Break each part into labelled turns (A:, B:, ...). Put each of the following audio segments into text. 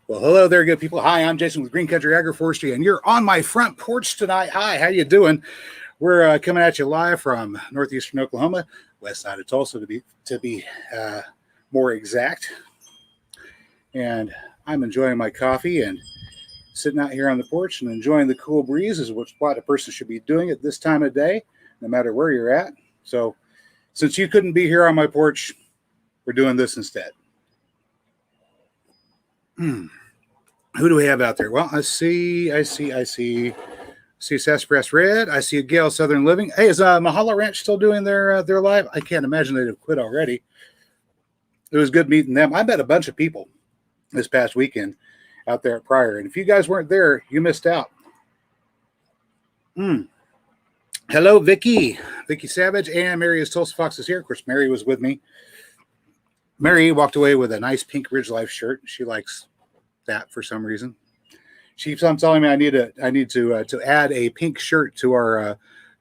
A: Well, hello there, good people. Hi, I'm Jason with Green Country Agroforestry, and you're on my front porch tonight. Hi, how you doing? We're coming at you live from northeastern Oklahoma, west side of Tulsa to be more exact. And I'm enjoying my coffee and sitting out here on the porch and enjoying the cool breeze is what a person should be doing at this time of day, no matter where you're at. So, since you couldn't be here on my porch, we're doing this instead. Who do we have out there? Well, I see Sassafras Red. I see a Gale Southern Living. Hey, is Mahalo Ranch still doing their live? I can't imagine they'd have quit already. It was good meeting them. I met a bunch of people this past weekend out there at Pryor, and if you guys weren't there, you missed out. Hello, Vicky Savage, and Mary is Tulsa Fox is here. Of course, Mary was with me. Mary walked away with a nice pink Ridge Life shirt. She likes that for some reason. She keeps on telling me I need to add a pink shirt to our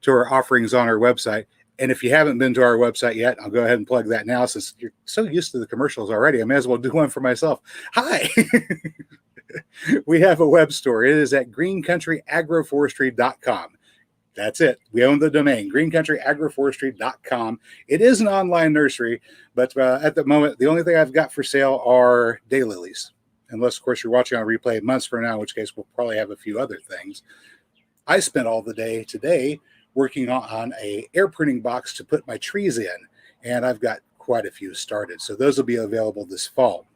A: offerings on our website. And if you haven't been to our website yet, I'll go ahead and plug that now since you're so used to the commercials already. I may as well do one for myself. Hi. We have a web store. It is at greencountryagroforestry.com. That's it. We own the domain, greencountryagroforestry.com. It is an online nursery, but at the moment, the only thing I've got for sale are daylilies. Unless, of course, you're watching on replay months from now, in which case we'll probably have a few other things. I spent all the day today working on a air pruning box to put my trees in, and I've got quite a few started. So those will be available this fall.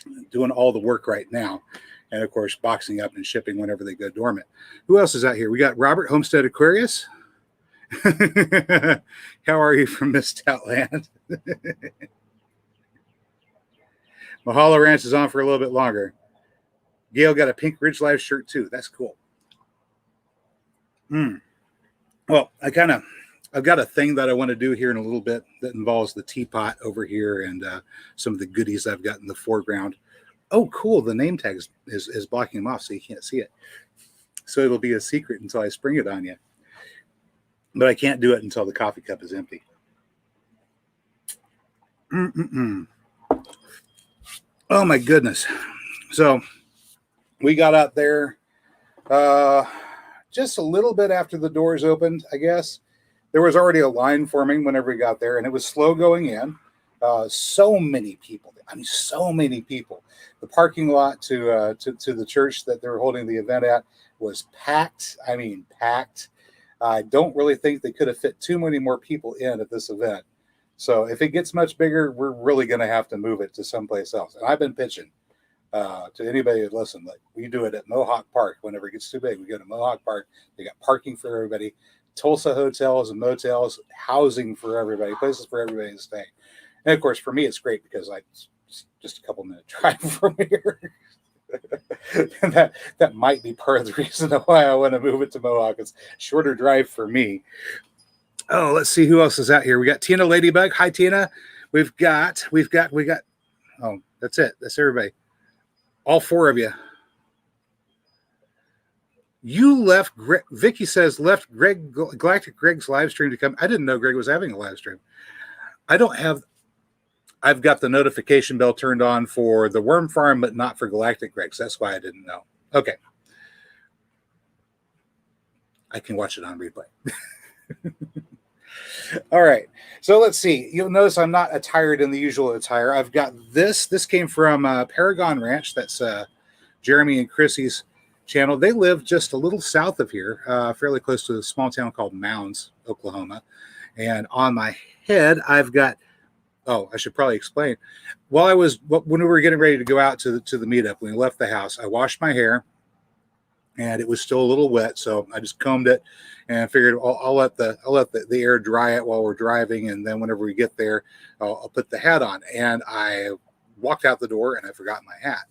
A: I'm doing all the work right now. And, of course, boxing up and shipping whenever they go dormant. Who else is out here? We got Robert, Homestead Aquarius. How are you from Mist Outland? Mahalo Ranch is on for a little bit longer. Gail got a pink Ridge Life shirt too. That's cool. Well, I've got a thing that I want to do here in a little bit that involves the teapot over here and some of the goodies I've got in the foreground. Oh, cool. The name tag is blocking them off so you can't see it. So it'll be a secret until I spring it on you. But I can't do it until the coffee cup is empty. Oh, my goodness. So we got out there just a little bit after the doors opened, I guess. There was already a line forming whenever we got there, and it was slow going in. So many people. I mean, so many people. The parking lot to the church that they were holding the event at was packed. I mean, packed. I don't really think they could have fit too many more people in at this event. So if it gets much bigger, we're really going to have to move it to someplace else. And I've been pitching to anybody that listen, like we do it at Mohawk Park. Whenever it gets too big, we go to Mohawk Park. They got parking for everybody, Tulsa hotels and motels, housing for everybody, places for everybody to stay. And of course, for me, it's great because it's just a couple minute drive from here. And that might be part of the reason why I want to move it to Mohawk. It's a shorter drive for me. Oh, let's see who else is out here. We got Tina Ladybug. Hi, Tina. We got. Oh, that's it. That's everybody. All four of you. You left. Vicky says left Galactic Greg's live stream to come. I didn't know Greg was having a live stream. I've got the notification bell turned on for the Worm Farm, but not for Galactic Greg's. That's why I didn't know. Okay. I can watch it on replay. All right. So let's see. You'll notice I'm not attired in the usual attire. I've got this. This came from Paragon Ranch. That's Jeremy and Chrissy's channel. They live just a little south of here, fairly close to a small town called Mounds, Oklahoma. And on my head, I've got, I should probably explain. When we were getting ready to go out to the meetup, when we left the house, I washed my hair. And it was still a little wet, so I just combed it and figured I'll let the air dry it while we're driving, and then whenever we get there, I'll put the hat on. And I walked out the door and I forgot my hat.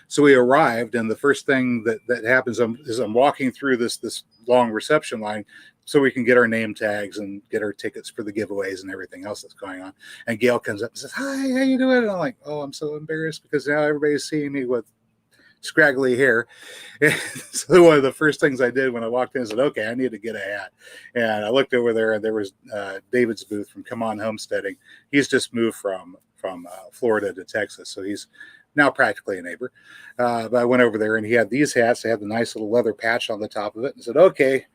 A: So we arrived, and the first thing that happens is I'm walking through this long reception line so we can get our name tags and get our tickets for the giveaways and everything else that's going on. And Gail comes up and says, "Hi, how you doing?" And I'm like, "Oh, I'm so embarrassed because now everybody's seeing me with scraggly hair." And so one of the first things I did when I walked in is said, "Okay, I need to get a hat." And I looked over there, and there was David's booth from Come On Homesteading. He's just moved from Florida to Texas, so he's now practically a neighbor. But I went over there and he had these hats. They had the nice little leather patch on the top of it, and said, okay,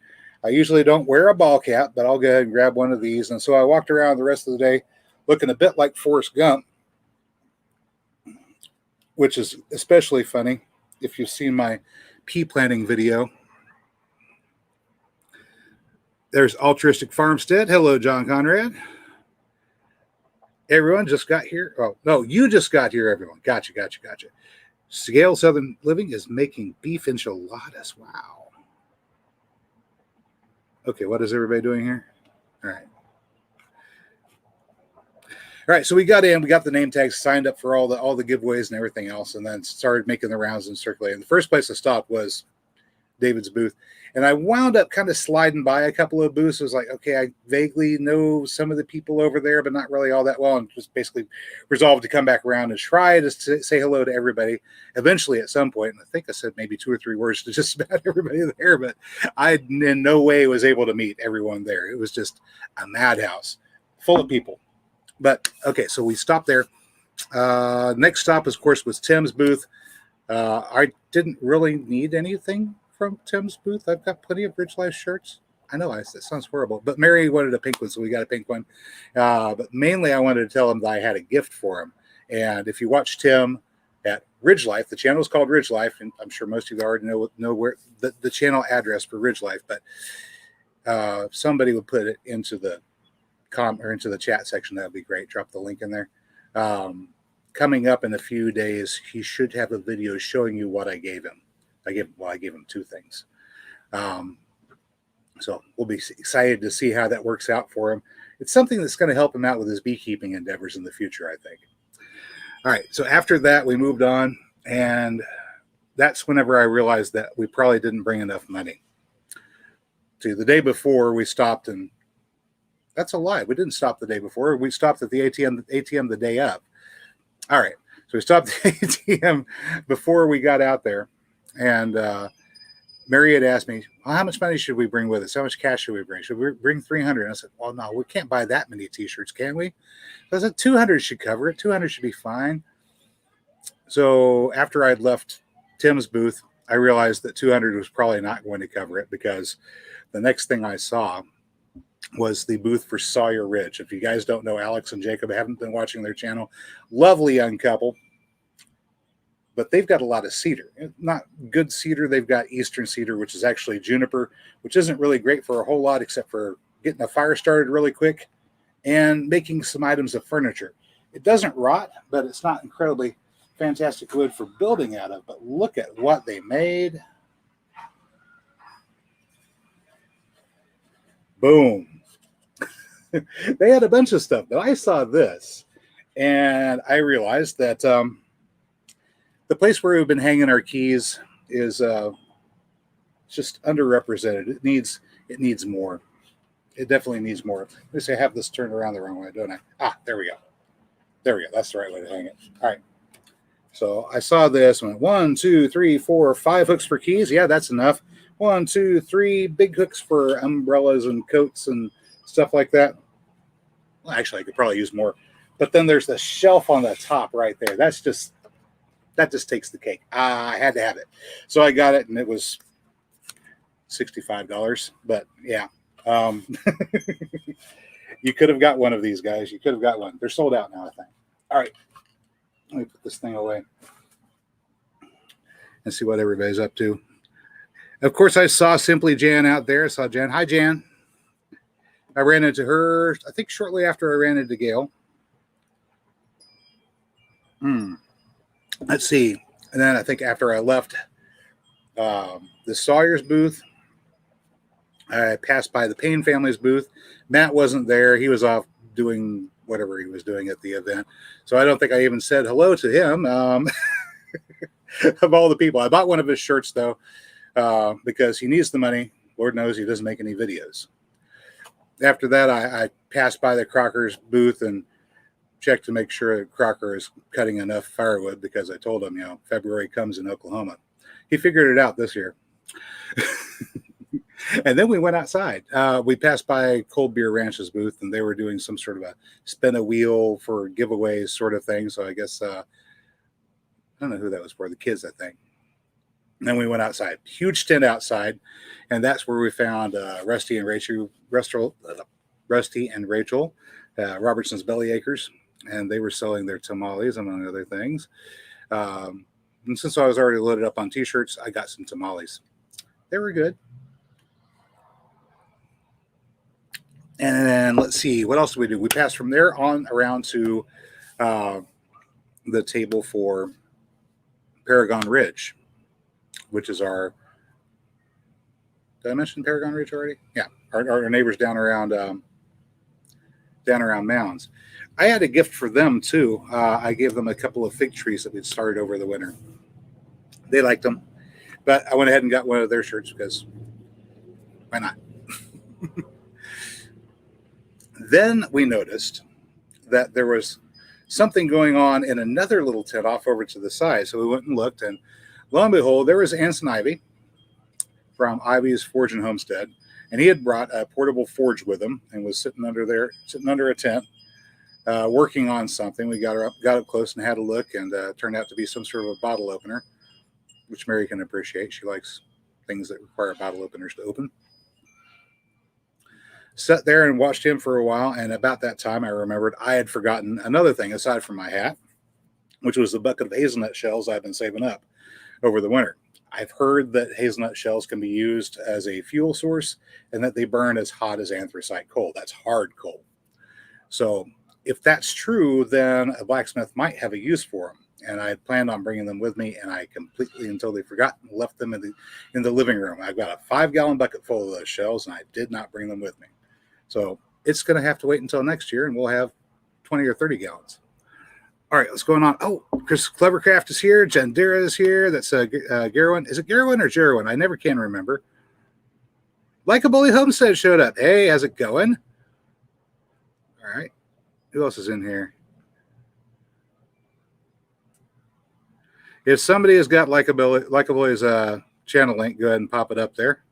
A: I usually don't wear a ball cap, but I'll go ahead and grab one of these. And so I walked around the rest of the day looking a bit like Forrest Gump, which is especially funny if you've seen my pea planting video. There's Altruistic Farmstead. Hello, John Conrad. Everyone just got here. Oh, no, you just got here, everyone. Gotcha. Scale Southern Living is making beef enchiladas. Wow. Okay, what is everybody doing here? All right, so we got in, we got the name tags, signed up for all the giveaways and everything else, and then started making the rounds and circulating. The first place I stopped was David's booth, and I wound up kind of sliding by a couple of booths. I was like, okay, I vaguely know some of the people over there, but not really all that well, and just basically resolved to come back around and try to say hello to everybody. Eventually, at some point, and I think I said maybe 2 or 3 words to just about everybody there, but I in no way was able to meet everyone there. It was just a madhouse full of people. But okay, so we stopped there. Next stop, of course, was Tim's booth. I didn't really need anything from Tim's booth. I've got plenty of Ridge Life shirts. I know it sounds horrible, but Mary wanted a pink one, so we got a pink one. But mainly I wanted to tell him that I had a gift for him. And if you watch Tim at Ridge Life, the channel is called Ridge Life, and I'm sure most of you already know where the channel address for Ridge Life, but somebody would put it into the into the chat section. That would be great. Drop the link in there. Coming up in a few days, he should have a video showing you what I gave him. I gave him 2 things. So we'll be excited to see how that works out for him. It's something that's going to help him out with his beekeeping endeavors in the future, I think. All right. So after that, we moved on, and that's whenever I realized that we probably didn't bring enough money. See, the day before we stopped, and that's a lie. We didn't stop the day before. We stopped at the ATM the day of. All right. So we stopped the ATM before we got out there. And Mary had asked me, well, how much money should we bring with us? How much cash should we bring? Should we bring 300? And I said, well, no, we can't buy that many T-shirts, can we? So I said, 200 should cover it. 200 should be fine. So after I'd left Tim's booth, I realized that 200 was probably not going to cover it, because the next thing I saw was the booth for Sawyer Ridge. If you guys don't know Alex and Jacob, haven't been watching their channel, lovely young couple, but they've got a lot of cedar. Not good cedar. They've got eastern cedar, which is actually juniper, which isn't really great for a whole lot except for getting a fire started really quick and making some items of furniture. It doesn't rot, but it's not incredibly fantastic wood for building out of. But look at what they made. Boom. They had a bunch of stuff, but I saw this and I realized that the place where we've been hanging our keys is just underrepresented. It needs more. It definitely needs more. Let me see, I have this turned around the wrong way, don't I? Ah, there we go. There we go. That's the right way to hang it. All right. So I saw this and went 1, 2, 3, 4, 5 hooks for keys. Yeah, that's enough. 1, 2, 3 big hooks for umbrellas and coats and stuff like that. Well, actually, I could probably use more. But then there's the shelf on the top right there. That just takes the cake. I had to have it. So I got it, and it was $65. But yeah, you could have got one of these, guys. You could have got one. They're sold out now, I think. All right. Let me put this thing away and see what everybody's up to. Of course, I saw Simply Jan out there. I saw Jan. Hi, Jan. I ran into her, I think, shortly after I ran into Gail. Let's see. And then I think after I left the Sawyer's booth, I passed by the Payne family's booth. Matt wasn't there. He was off doing whatever he was doing at the event. So I don't think I even said hello to him of all the people. I bought one of his shirts, though, because he needs the money. Lord knows he doesn't make any videos. After that, I passed by the Crocker's booth and checked to make sure that Crocker is cutting enough firewood, because I told him, February comes in Oklahoma. He figured it out this year. And then we went outside. We passed by Cold Beer Ranch's booth, and they were doing some sort of a spin a wheel for giveaways sort of thing. So I guess, don't know who that was for, the kids, I think. And then we went outside, huge tent outside, and that's where we found Rusty and Rachel, Robertson's Belly Acres, and they were selling their tamales, among other things. And since I was already loaded up on t-shirts, I got some tamales. They were good. And then let's see, what else did we do? We passed from there on around to the table for Paragon Ridge, which is our. Did I mention Paragon Ridge already? Yeah, our neighbors down around Mounds. I had a gift for them too. I gave them a couple of fig trees that we'd started over the winter. They liked them, but I went ahead and got one of their shirts because why not? Then we noticed that there was something going on in another little tent off over to the side. So we went and looked, and lo and behold, there was Anson Ivy from Ivy's Forge and Homestead, and he had brought a portable forge with him and was sitting under a tent, working on something. We got up close and had a look, and turned out to be some sort of a bottle opener, which Mary can appreciate. She likes things that require bottle openers to open. Sat there and watched him for a while, and about that time I remembered I had forgotten another thing aside from my hat, which was the bucket of hazelnut shells I've been saving up over the winter. I've heard that hazelnut shells can be used as a fuel source and that they burn as hot as anthracite coal. That's hard coal. So if that's true, then a blacksmith might have a use for them. And I had planned on bringing them with me, and I completely and totally forgot and left them in the living room. I've got a 5-gallon bucket full of those shells, and I did not bring them with me. So it's going to have to wait until next year, and we'll have 20 or 30 gallons. All right, what's going on? Oh, Chris Clevercraft is here. Jandira is here. That's Garwin. Is it Garwin or Jerwin? I never can remember. Likeably Homestead showed up. Hey, how's it going? All right. Who else is in here? If somebody has got Likeably's channel link, go ahead and pop it up there.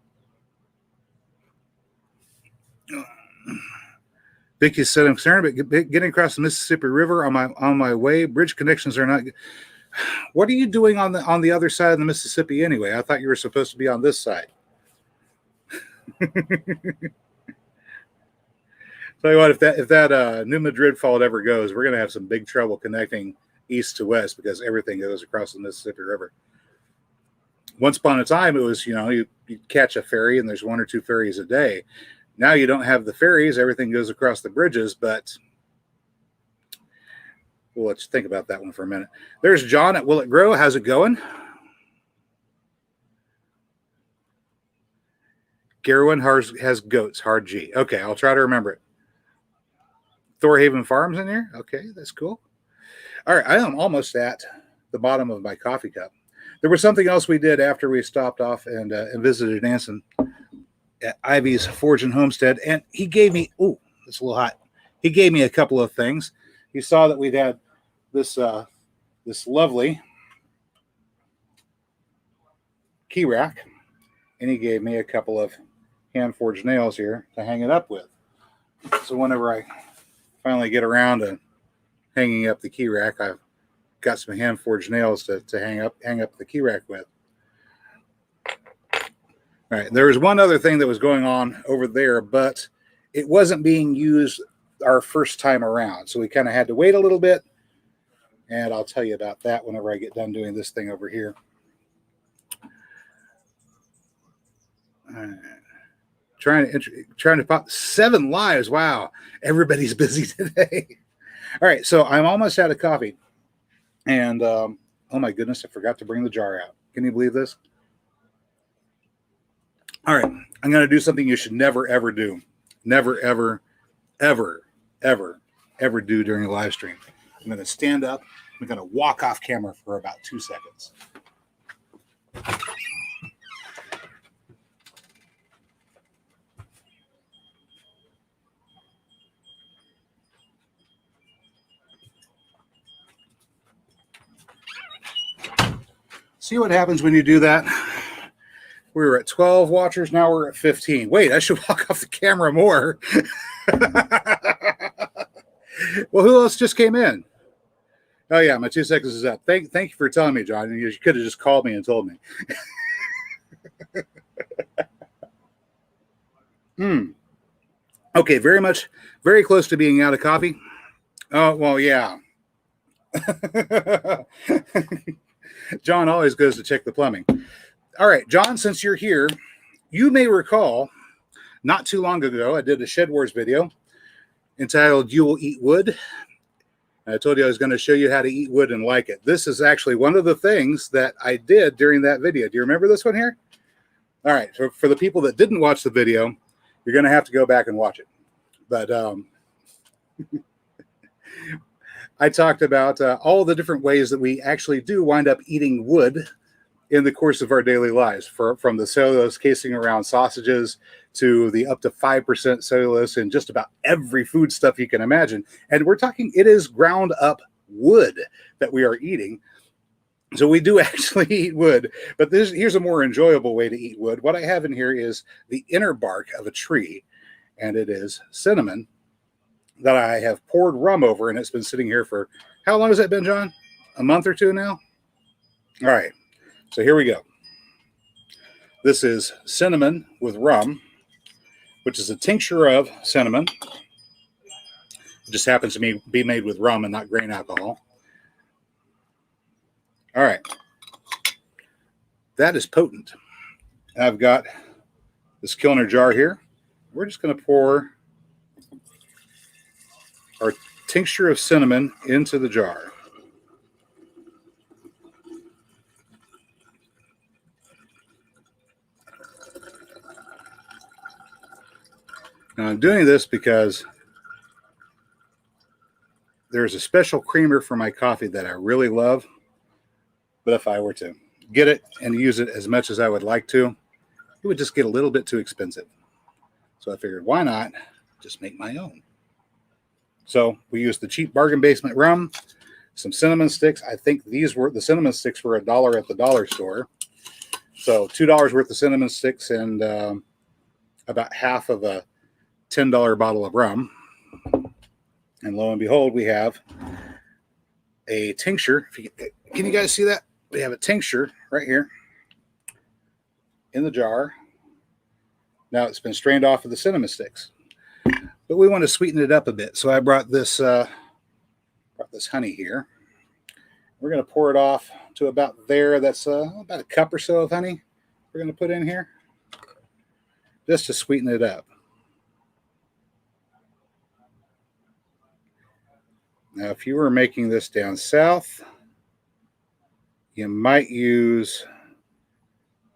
A: Vicky said, I'm concerned about getting across the Mississippi River on my way. Bridge connections are not. What are you doing on the other side of the Mississippi anyway? I thought you were supposed to be on this side. Tell you what, if that New Madrid fault ever goes, we're going to have some big trouble connecting east to west because everything goes across the Mississippi River. Once upon a time, it was, you catch a ferry and there's 1 or 2 ferries a day. Now you don't have the ferries. Everything goes across the bridges, but well, let's think about that one for a minute. There's John at Will It Grow. How's it going? Garwin has goats, hard G. Okay, I'll try to remember it. Thorhaven Farms in here? Okay, that's cool. All right, I am almost at the bottom of my coffee cup. There was something else we did after we stopped off and visited Anson at Ivy's Forge and Homestead, and he gave me, it's a little hot. He gave me a couple of things. He saw that we'd had this lovely key rack, and he gave me a couple of hand forged nails here to hang it up with. So whenever I finally get around to hanging up the key rack, I've got some hand forged nails to hang up the key rack with. All right, there was one other thing that was going on over there, but it wasn't being used our first time around. So we kind of had to wait a little bit, and I'll tell you about that whenever I get done doing this thing over here. Trying to pop 7 lives. Wow, everybody's busy today. All right, so I'm almost out of coffee, and oh my goodness, I forgot to bring the jar out. Can you believe this? All right, I'm going to do something you should never, ever do. Never, ever, ever, ever, ever do during a live stream. I'm going to stand up. I'm going to walk off camera for about 2 seconds. See what happens when you do that? We were at 12 watchers. Now we're at 15. Wait, I should walk off the camera more. Well, who else just came in? Oh yeah, my 2 seconds is up. Thank you for telling me, John. You could have just called me and told me. Okay, very close to being out of coffee. Oh well, yeah. John always goes to check the plumbing. All right, John, since you're here, you may recall not too long ago I did a Shed Wars video entitled "You Will Eat Wood." I told you I was going to show you how to eat wood and like it. This is actually one of the things that I did during that video. Do you remember this one here? All right. So for the people that didn't watch the video, you're going to have to go back and watch it. But I talked about all the different ways that we actually do wind up eating wood in the course of our daily lives, from the cellulose casing around sausages to the up to 5% cellulose in just about every food stuff you can imagine. And we're talking, it is ground up wood that we are eating. So we do actually eat wood, but here's a more enjoyable way to eat wood. What I have in here is the inner bark of a tree, and it is cinnamon that I have poured rum over, and it's been sitting here for, how long has that been, John? A month or two now? All right. So here we go. This is cinnamon with rum, which is a tincture of cinnamon. It just happens to be made with rum and not grain alcohol. All right. That is potent. I've got this Kilner jar here. We're just going to pour our tincture of cinnamon into the jar. Now I'm doing this because there's a special creamer for my coffee that I really love. But if I were to get it and use it as much as I would like to, it would just get a little bit too expensive. So I figured, why not just make my own? So we used the cheap bargain basement rum, some cinnamon sticks. I think the cinnamon sticks were $1 at the dollar store. So $2 worth of cinnamon sticks and about half of a $10 bottle of rum. And lo and behold, we have a tincture. Can you guys see that? We have a tincture right here in the jar. Now it's been strained off of the cinnamon sticks, but we want to sweeten it up a bit. So I brought this honey here. We're going to pour it off to about there. That's about a cup or so of honey we're going to put in here just to sweeten it up. Now, if you were making this down south, you might use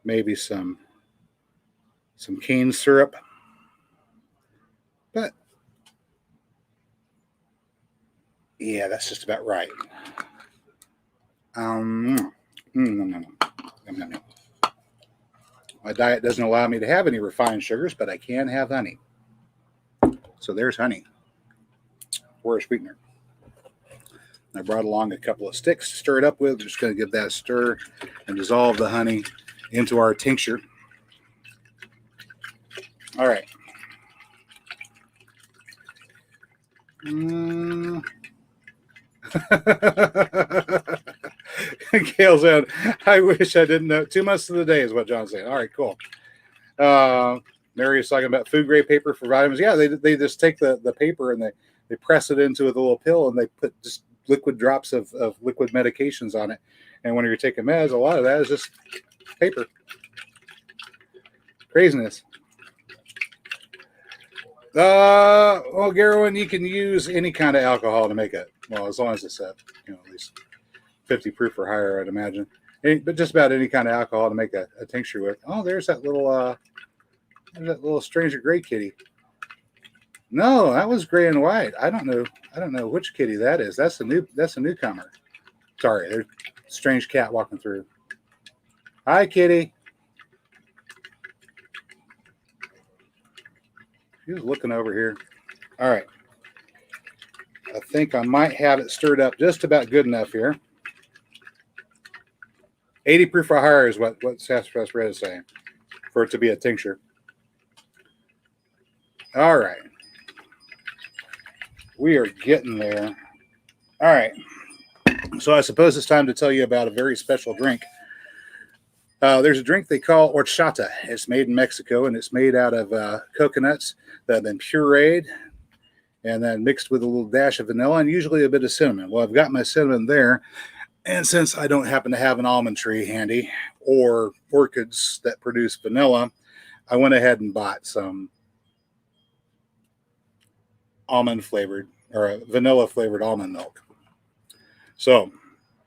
A: maybe some cane syrup, but yeah, that's just about right. My diet doesn't allow me to have any refined sugars, but I can have honey. So there's honey for a sweetener. I brought along a couple of sticks to stir it up with. Just going to give that a stir and dissolve the honey into our tincture. All right. Gail said, I wish I didn't know. 2 months of the day is what John's saying. All right, cool. Mary is talking about food grade paper for vitamins. Yeah, they just take the paper and they press it into a little pill and they put just liquid drops of liquid medications on it. And when you're taking meds, a lot of that is just paper. Craziness. Well, Garowin, you can use any kind of alcohol to make it. Well, as long as it's at least 50 proof or higher, I'd imagine. But just about any kind of alcohol to make a tincture with. Oh, there's that little stranger gray kitty. No, that was gray and white. I don't know which kitty that is. That's a newcomer. Sorry, there's a strange cat walking through. Hi, kitty. He was looking over here. All right. I think I might have it stirred up just about good enough here. 80 proof or higher is what Sassafras Red is saying for it to be a tincture. All right. We are getting there. All right. So I suppose it's time to tell you about a very special drink. There's a drink they call horchata. It's made in Mexico, and it's made out of coconuts that have been pureed and then mixed with a little dash of vanilla and usually a bit of cinnamon. Well, I've got my cinnamon there, and since I don't happen to have an almond tree handy or orchids that produce vanilla, I went ahead and bought some almond flavored or vanilla flavored almond milk. So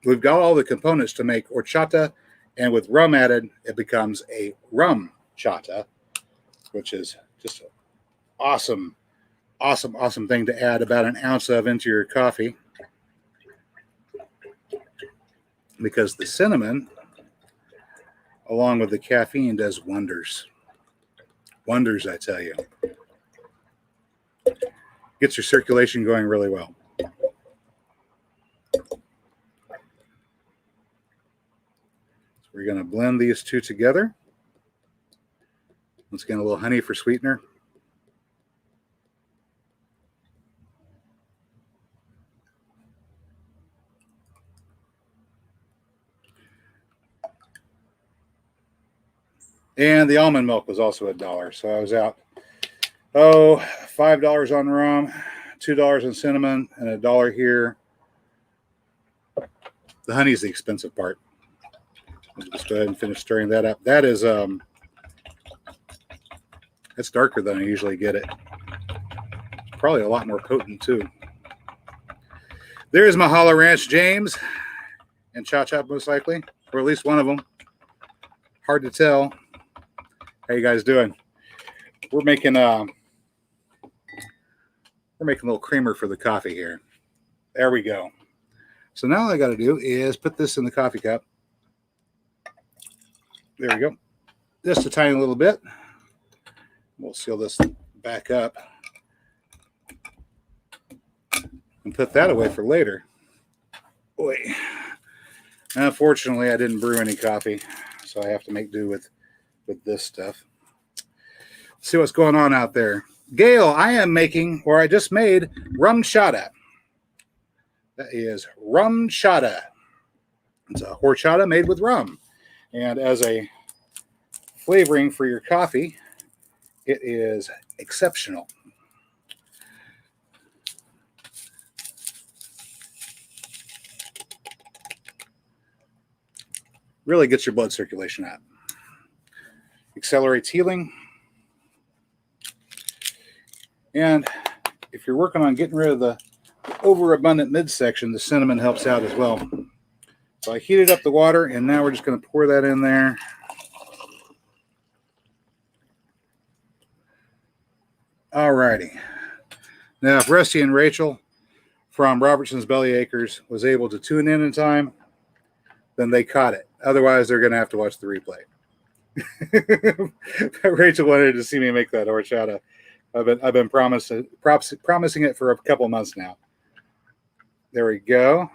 A: we've got all the components to make horchata, and with rum added, it becomes a rum chata, which is just an awesome thing to add about an ounce of into your coffee, because the cinnamon, along with the caffeine, does wonders. Wonders, I tell you. Gets your circulation going really well. We're going to blend these two together. Let's get a little honey for sweetener. And the almond milk was also $1. So I was out, $5 on rum, $2 on cinnamon, and $1 here. The honey is the expensive part. Let's just go ahead and finish stirring that up. That is, it's darker than I usually get it. Probably a lot more potent too. There's Mahalo Ranch James and Cha Cha, most likely, or at least one of them. Hard to tell. How you guys doing? We're making a little creamer for the coffee here. There we go. So now all I got to do is put this in the coffee cup. There we go. Just a tiny little bit. We'll seal this back up and put that away for later. Boy, unfortunately, I didn't brew any coffee, so I have to make do with this stuff. Let's see what's going on out there. Gail, I am making, or I just made, rum chata. That is rum chata. It's a horchata made with rum. And as a flavoring for your coffee, it is exceptional. Really gets your blood circulation up. Accelerates healing. And if you're working on getting rid of the overabundant midsection, the cinnamon helps out as well. So I heated up the water, and now we're just going to pour that in there. Alrighty. Now, if Rusty and Rachel from Robertson's Belly Acres was able to tune in time, then they caught it. Otherwise, they're going to have to watch the replay. Rachel wanted to see me make that horchata. I've been promising it for a couple months now. There we go.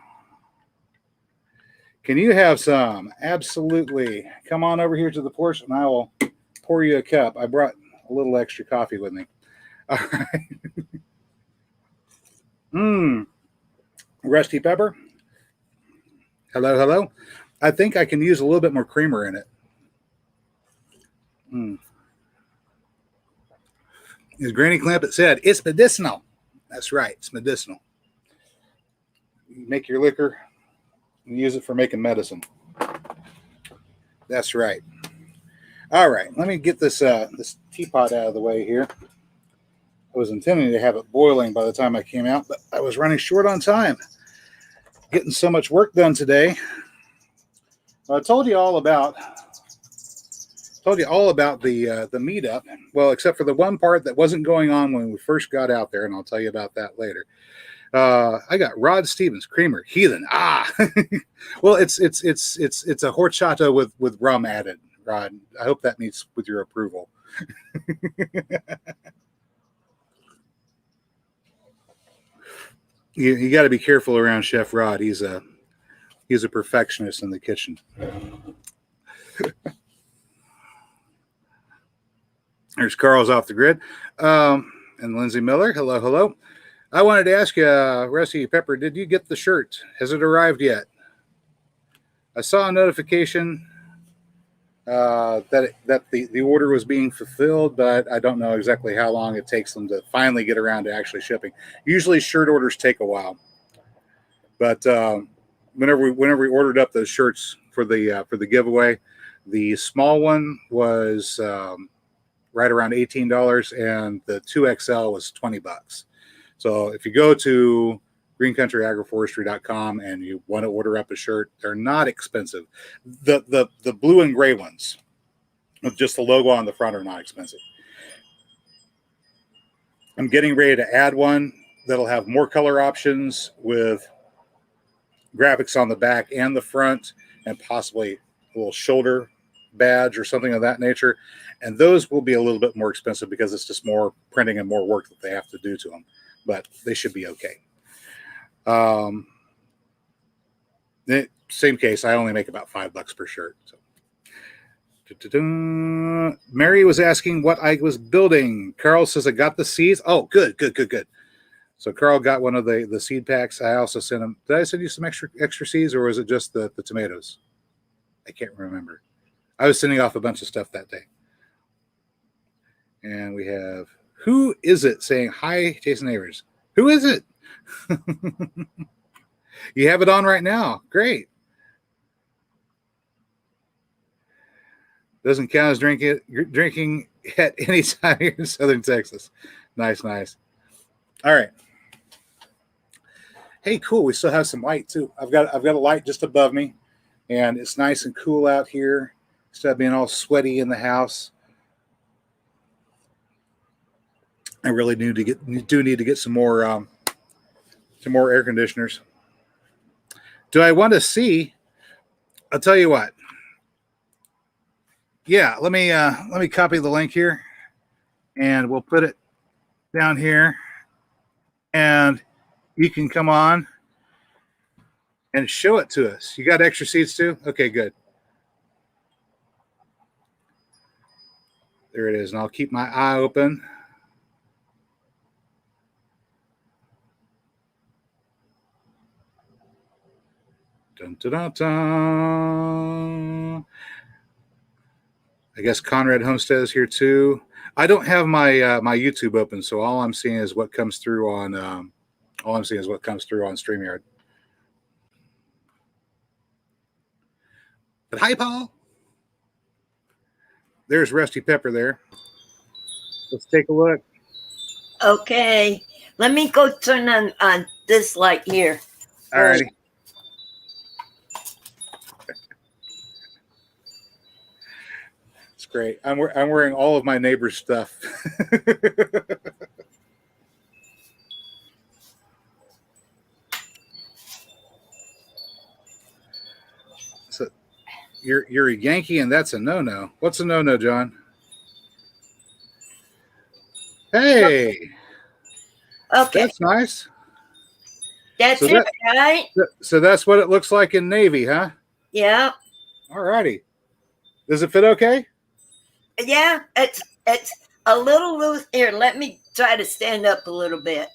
A: Can you have some? Absolutely. Come on over here to the porch, and I will pour you a cup. I brought a little extra coffee with me. All right. Rusty pepper. Hello, hello. I think I can use a little bit more creamer in it. As Granny Clampett said, it's medicinal. That's right. It's medicinal. You make your liquor and use it for making medicine. That's right. All right. Let me get this this teapot out of the way here. I was intending to have it boiling by the time I came out, but I was running short on time. Getting so much work done today. I told you all about the meetup. Well, except for the one part that wasn't going on when we first got out there, and I'll tell you about that later. I got Rod Stevens, creamer, heathen. Well, it's a horchata with rum added. Rod, I hope that meets with your approval. You got to be careful around Chef Rod. He's a perfectionist in the kitchen. There's Carl's off the grid. And Lindsay Miller. Hello, hello. I wanted to ask you, Rusty Pepper, did you get the shirt? Has it arrived yet? I saw a notification that the order was being fulfilled, but I don't know exactly how long it takes them to finally get around to actually shipping. Usually, shirt orders take a while, but whenever we ordered up those shirts for the giveaway, the small one was right around $18, and the 2XL was $20. So if you go to greencountryagroforestry.com and you want to order up a shirt, they're not expensive. The blue and gray ones with just the logo on the front are not expensive. I'm getting ready to add one that'll have more color options with graphics on the back and the front, and possibly a little shoulder badge or something of that nature. And those will be a little bit more expensive because it's just more printing and more work that they have to do to them, but they should be okay. Same case, I only make about $5 per shirt. So. Mary was asking what I was building. Carl says I got the seeds. Oh, good. So Carl got one of the seed packs. I also sent him. Did I send you some extra seeds, or was it just the tomatoes? I can't remember. I was sending off a bunch of stuff that day. And we have, who is it saying hi, Jason Avers? Who is it? You have it on right now. Great. Doesn't count as drinking at any time here in Southern Texas. Nice. All right. Hey, cool. We still have some light too. I've got a light just above me, and it's nice and cool out here instead of being all sweaty in the house. I really do need to get some more air conditioners. Do I want to see? I'll tell you what. Yeah, let me copy the link here, and we'll put it down here, and you can come on and show it to us. You got extra seats too? Okay, good. There it is, and I'll keep my eye open. Dun, dun, dun, dun. I guess Conrad Homestead is here too. I don't have my my YouTube open, so all I'm seeing is what comes through on StreamYard. But hi, Paul. There's Rusty Pepper there. Let's take a look.
B: Okay, let me go turn on this light here.
A: All righty. Great. I'm wearing all of my neighbor's stuff. So you're a Yankee, and that's a no-no. What's a no-no, John? Hey.
B: Okay.
A: That's nice.
B: That's so it, right?
A: So that's what it looks like in Navy, huh?
B: Yeah.
A: All righty. Does it fit okay?
B: Yeah, it's a little loose. Here, let me try to stand up a little bit.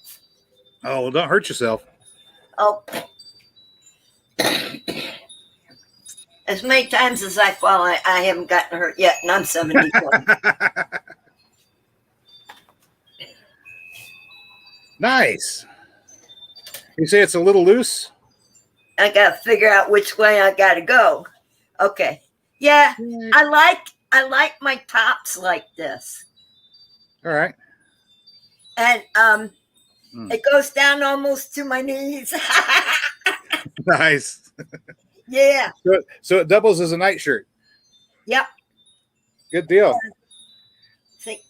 A: Oh, well, don't hurt yourself.
B: Oh. As many times as I fall, I haven't gotten hurt yet, and I'm 71.
A: Nice. You say it's a little loose?
B: I got to figure out which way I got to go. Okay. Yeah, I like my tops like this.
A: All right.
B: And it goes down almost to my knees.
A: Nice.
B: Yeah.
A: So it doubles as a nightshirt.
B: Yep.
A: Good deal.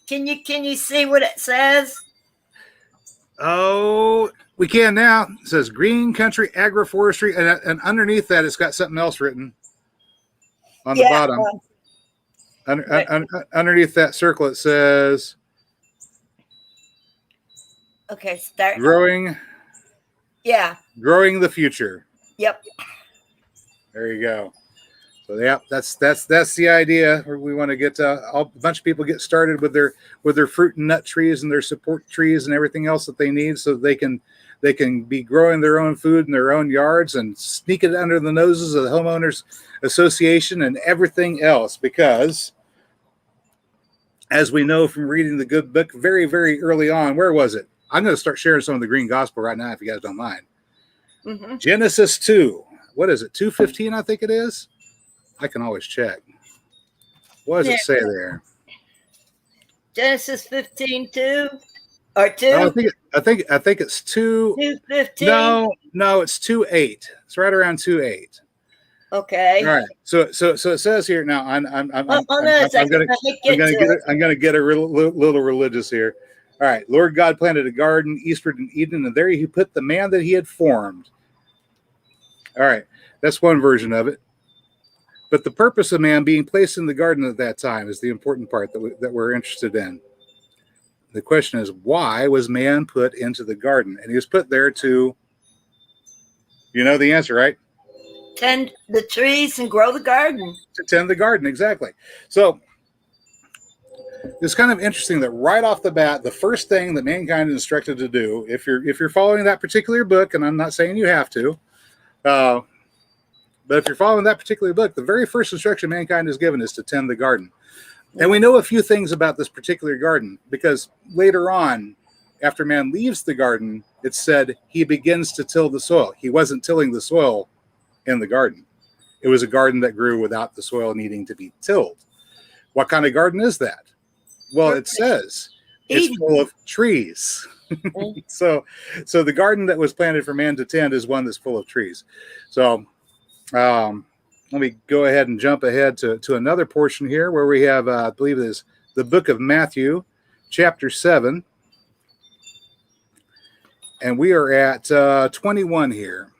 B: Can you see what it says?
A: Oh, we can now. It says Green Country Agroforestry, and underneath that, it's got something else written on the bottom. Underneath that circle, it says,
B: okay, start.
A: Growing.
B: Yeah.
A: Growing the future.
B: Yep.
A: There you go. So yeah, that's the idea. We want to get a bunch of people get started with their fruit and nut trees and their support trees and everything else that they need, so they can be growing their own food in their own yards and sneak it under the noses of the homeowners association and everything else. Because, as we know from reading the good book very, very early on, where was it? I'm going to start sharing some of the green gospel right now, if you guys don't mind.
B: Mm-hmm.
A: Genesis 2. What is it? 2:15, I think it is. I can always check. What does it say there?
B: Genesis 15:2 or 2?
A: Oh, I think it's 2.
B: 2:15.
A: No, it's 2:8. It's right around 2:8.
B: Okay.
A: All right. So it says here now. I'm gonna get a little religious here. All right. Lord God planted a garden eastward in Eden, and there he put the man that he had formed. All right. That's one version of it. But the purpose of man being placed in the garden at that time is the important part that we're interested in. The question is, why was man put into the garden? And he was put there to, you know the answer, right?
B: Tend the trees and grow the garden.
A: To tend the garden, exactly. So it's kind of interesting that right off the bat, the first thing that mankind is instructed to do, if you're following that particular book, and I'm not saying you have to, but if you're following that particular book, the very first instruction mankind is given is to tend the garden. And we know a few things about this particular garden, because later on, after man leaves the garden, it's said he begins to till the soil. He wasn't tilling the soil in the garden. It was a garden that grew without the soil needing to be tilled. What kind of garden is that? Well, it says it's full of trees. So the garden that was planted for man to tend is one that's full of trees. So let me go ahead and jump ahead to another portion here where we have, I believe it is the book of Matthew, chapter 7. And we are at 21 here.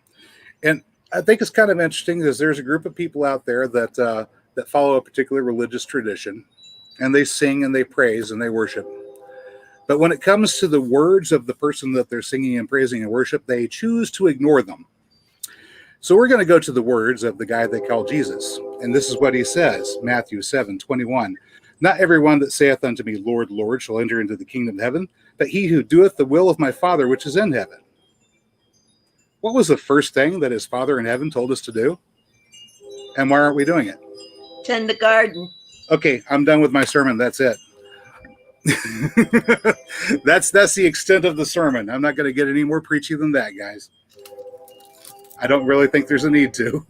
A: And I think it's kind of interesting because there's a group of people out there that follow a particular religious tradition, and they sing and they praise and they worship. But when it comes to the words of the person that they're singing and praising and worship, they choose to ignore them. So we're going to go to the words of the guy they call Jesus. And this is what he says, Matthew 7:21. Not everyone that saith unto me, Lord, Lord, shall enter into the kingdom of heaven, but he who doeth the will of my Father which is in heaven. What was the first thing that his Father in heaven told us to do? And why aren't we doing it?
B: Tend the garden.
A: Okay, I'm done with my sermon. That's it. That's the extent of the sermon. I'm not going to get any more preachy than that, guys. I don't really think there's a need to.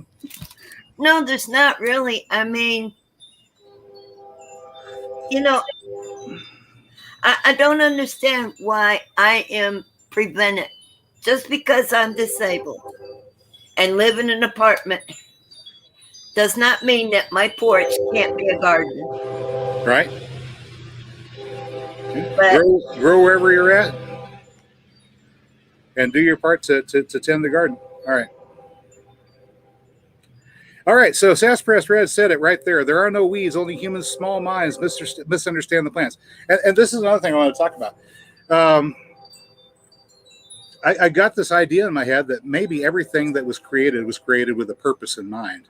B: No, there's not really. I mean, I don't understand why I am prevented just because I'm disabled and live in an apartment does not mean that my porch can't be a garden.
A: Right?
B: But
A: Grow wherever you're at and do your part to tend the garden. All right, so Sasspress Red said it right there. There are no weeds, only humans' small minds misunderstand the plants. And this is another thing I want to talk about. I got this idea in my head that maybe everything that was created with a purpose in mind.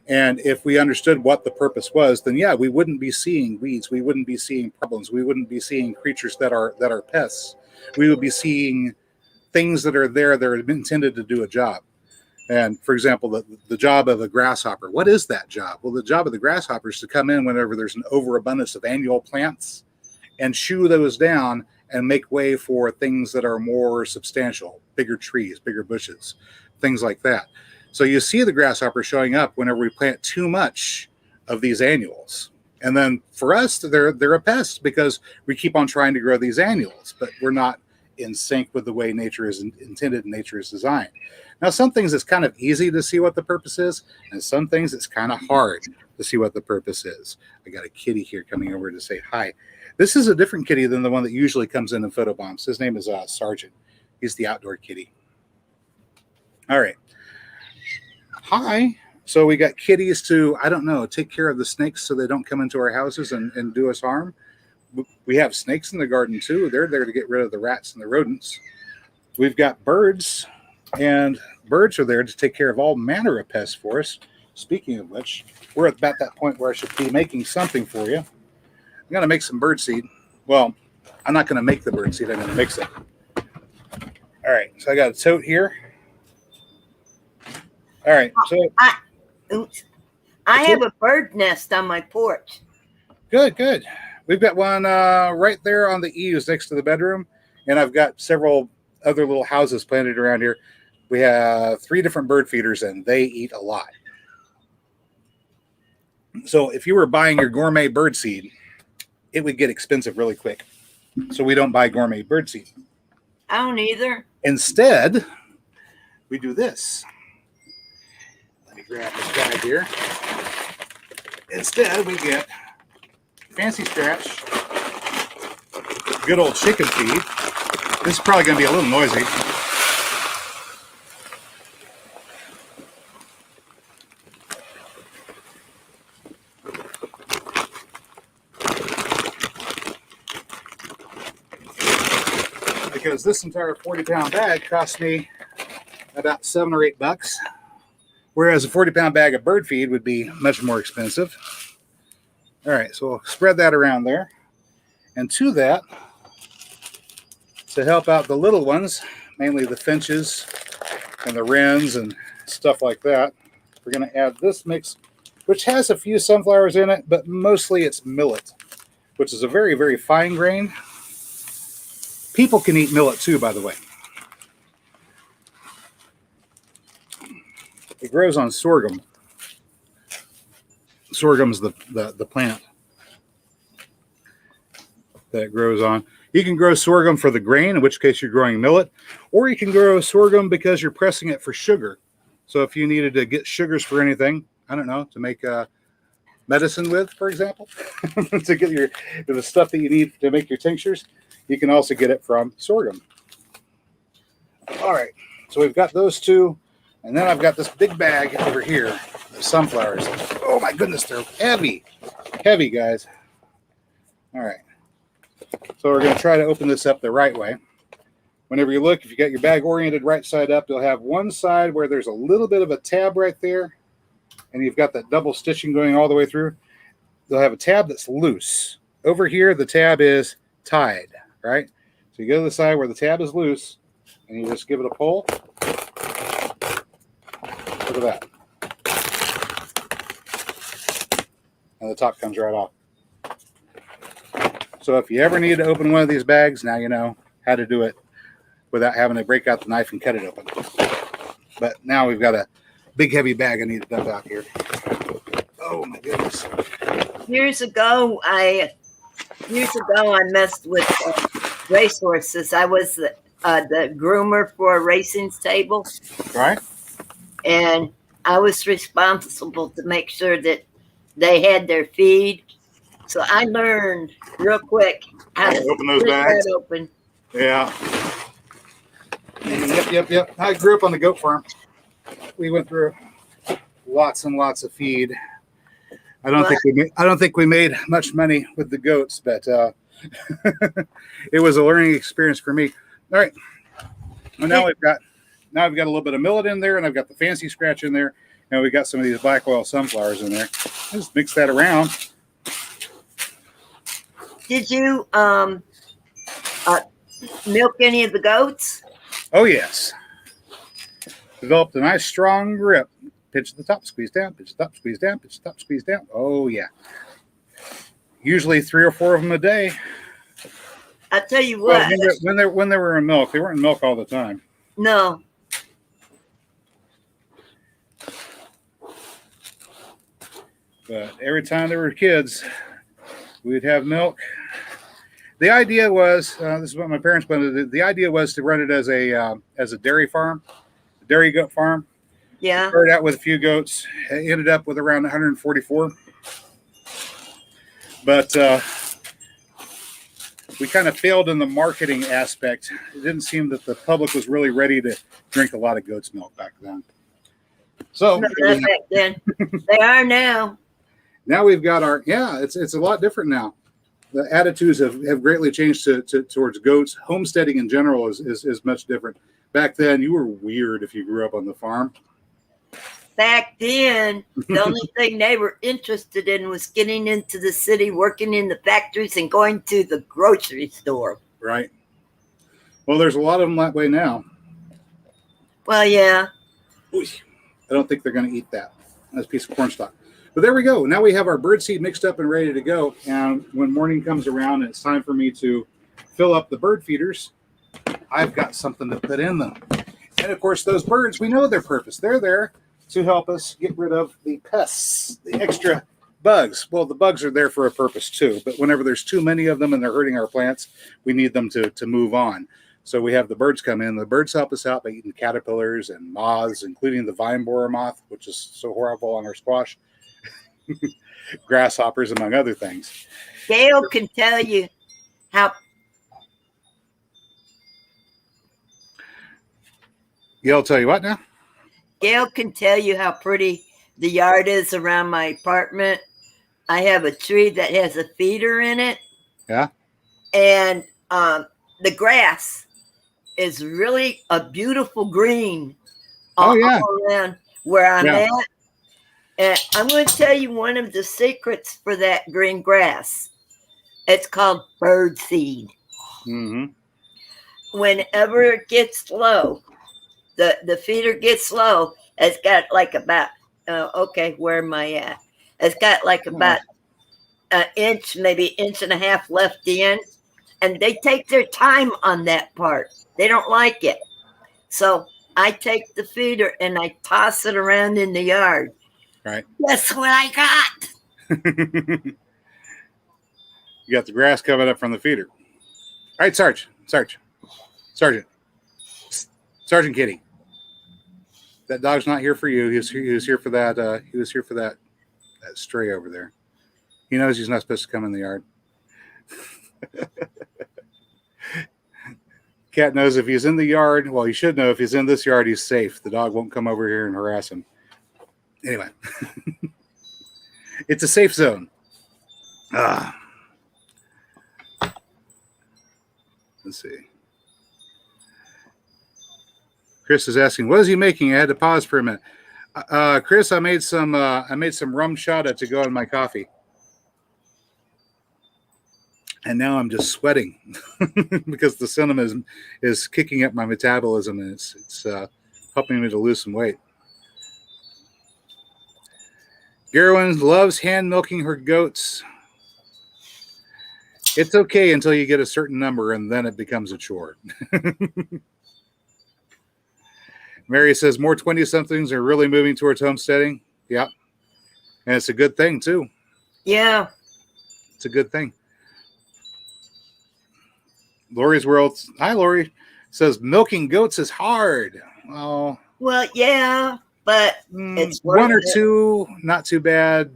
A: And if we understood what the purpose was, then yeah, we wouldn't be seeing weeds. We wouldn't be seeing problems. We wouldn't be seeing creatures that are pests. We would be seeing things that are there that are intended to do a job. And for example, the job of a grasshopper. What is that job? Well, the job of the grasshopper is to come in whenever there's an overabundance of annual plants and chew those down and make way for things that are more substantial, bigger trees, bigger bushes, things like that. So you see the grasshopper showing up whenever we plant too much of these annuals. And then for us, they're a pest because we keep on trying to grow these annuals, but we're not in sync with the way nature is intended and nature is designed. Now, some things it's kind of easy to see what the purpose is, and some things it's kind of hard to see what the purpose is. I got a kitty here coming over to say hi. This is a different kitty than the one that usually comes in and photobombs. His name is Sergeant. He's the outdoor kitty. All right. Hi. So we got kitties to, I don't know, take care of the snakes so they don't come into our houses and do us harm. We have snakes in the garden too. They're there to get rid of the rats and the rodents. We've got birds, and birds are there to take care of all manner of pests for us. speaking of which, we're at about that point where I should be making something for you. I'm going to make some birdseed. Well, I'm not going to make the birdseed. I'm going to mix it. All right. So I got a tote here. All right. So
B: I have a bird nest on my porch.
A: Good. We've got one right there on the eaves next to the bedroom, and I've got several other little houses planted around here. We have 3 different bird feeders, and they eat a lot. So if you were buying your gourmet bird seed, it would get expensive really quick. So we don't buy gourmet bird seed.
B: I don't either.
A: Instead, we do this. Let me grab this bag here. Instead, we get fancy scratch, good old chicken feed. This is probably going to be a little noisy. Because this entire 40-pound bag cost me about $7 or $8, whereas a 40-pound bag of bird feed would be much more expensive. All right, so we'll spread that around there. And to that, to help out the little ones, mainly the finches and the wrens and stuff like that, we're going to add this mix, which has a few sunflowers in it, but mostly it's millet, which is a very, very fine grain. People can eat millet too, by the way. It grows on sorghum. Sorghum's the plant that it grows on. You can grow sorghum for the grain, in which case you're growing millet, or you can grow sorghum because you're pressing it for sugar. So if you needed to get sugars for anything, I don't know, to make medicine with, for example, to get the stuff that you need to make your tinctures, you can also get it from sorghum. All right, so we've got those 2, and then I've got this big bag over here of sunflowers. Oh my goodness, they're heavy, guys. All right, so we're going to try to open this up the right way. Whenever you look, if you got your bag oriented right side up, you'll have one side where there's a little bit of a tab right there, and you've got that double stitching going all the way through. You'll have a tab that's loose. Over here, the tab is tied. Right? So you go to the side where the tab is loose, and you just give it a pull. Look at that. And the top comes right off. So if you ever need to open one of these bags, now you know how to do it without having to break out the knife and cut it open. But now we've got a big heavy bag I need to dump out here. Oh my goodness.
B: Years ago, I messed with racehorses. I was the groomer for a racing stable.
A: Right.
B: And I was responsible to make sure that they had their feed. So I learned real quick how to
A: open those bags.
B: Open.
A: Yeah. Yep. I grew up on the goat farm. We went through lots and lots of feed. I don't think we made much money with the goats, but it was a learning experience for me. All right. Well, now we've got a little bit of millet in there, and I've got the fancy scratch in there, and we got some of these black oil sunflowers in there. Just mix that around.
B: Did you milk any of the goats?
A: Oh yes. Developed a nice strong grip. Pitch at the top, squeeze down, pitch at the top, squeeze down, pitch at the top, squeeze down. Oh, yeah. Usually 3 or 4 of them a day.
B: I tell you what.
A: Well, when they were in milk, they weren't in milk all the time.
B: No.
A: But every time there were kids, we'd have milk. The idea was, this is what my parents wanted. The idea was to run it as a dairy farm, a dairy goat farm.
B: Yeah.
A: Started out with a few goats. Ended up with around 144. But we kind of failed in the marketing aspect. It didn't seem that the public was really ready to drink a lot of goat's milk back then. So
B: not back then. They are now.
A: Now we've got it's a lot different now. The attitudes have greatly changed towards goats. Homesteading in general is much different. Back then, you were weird if you grew up on the farm.
B: back then, the only thing they were interested in was getting into the city, working in the factories, and going to the grocery store.
A: Right. Well, there's a lot of them that way now.
B: Well, yeah.
A: Ooh, I don't think they're going to eat that. That's a piece of cornstalk. But there we go. Now we have our bird seed mixed up and ready to go. And when morning comes around and it's time for me to fill up the bird feeders, I've got something to put in them. And of course, those birds, we know their purpose. They're there to help us get rid of the pests, the extra bugs. Well, the bugs are there for a purpose too. But whenever there's too many of them and they're hurting our plants, we need them to move on. So we have the birds come in. The birds help us out by eating caterpillars and moths, including the vine borer moth, which is so horrible on our squash. Grasshoppers, among other things.
B: Gail can tell you how.
A: Gail tell you what now?
B: Gail can tell you how pretty the yard is around my apartment. I have a tree that has a feeder in it.
A: Yeah.
B: And the grass is really a beautiful green all around where I'm at. And I'm going to tell you one of the secrets for that green grass. It's called bird seed.
A: Mm-hmm.
B: Whenever it gets low, the feeder gets low, it's got like about, where am I at? It's got like about an inch, maybe inch and a half left in. And they take their time on that part. They don't like it. So I take the feeder and I toss it around in the yard.
A: Right.
B: Guess what I got?
A: You got the grass coming up from the feeder. All right, Sergeant Kitty. That dog's not here for you. He was here for that. He was here for that stray over there. He knows he's not supposed to come in the yard. Cat knows if he's in the yard. Well, he should know if he's in this yard, he's safe. The dog won't come over here and harass him. Anyway, it's a safe zone. Let's see. Chris is asking, "What is he making?" I had to pause for a minute. Chris, I made some rum shada to go in my coffee, and now I'm just sweating because the cinnamon is kicking up my metabolism, and it's helping me to lose some weight. Gerwin loves hand milking her goats. It's okay until you get a certain number, and then it becomes a chore. Mary says more 20-somethings are really moving towards homesteading. Yeah. And it's a good thing, too.
B: Yeah.
A: It's a good thing. Lori's World. Hi, Lori. Says milking goats is hard. Oh.
B: Well, yeah, but it's
A: one or two, not too bad.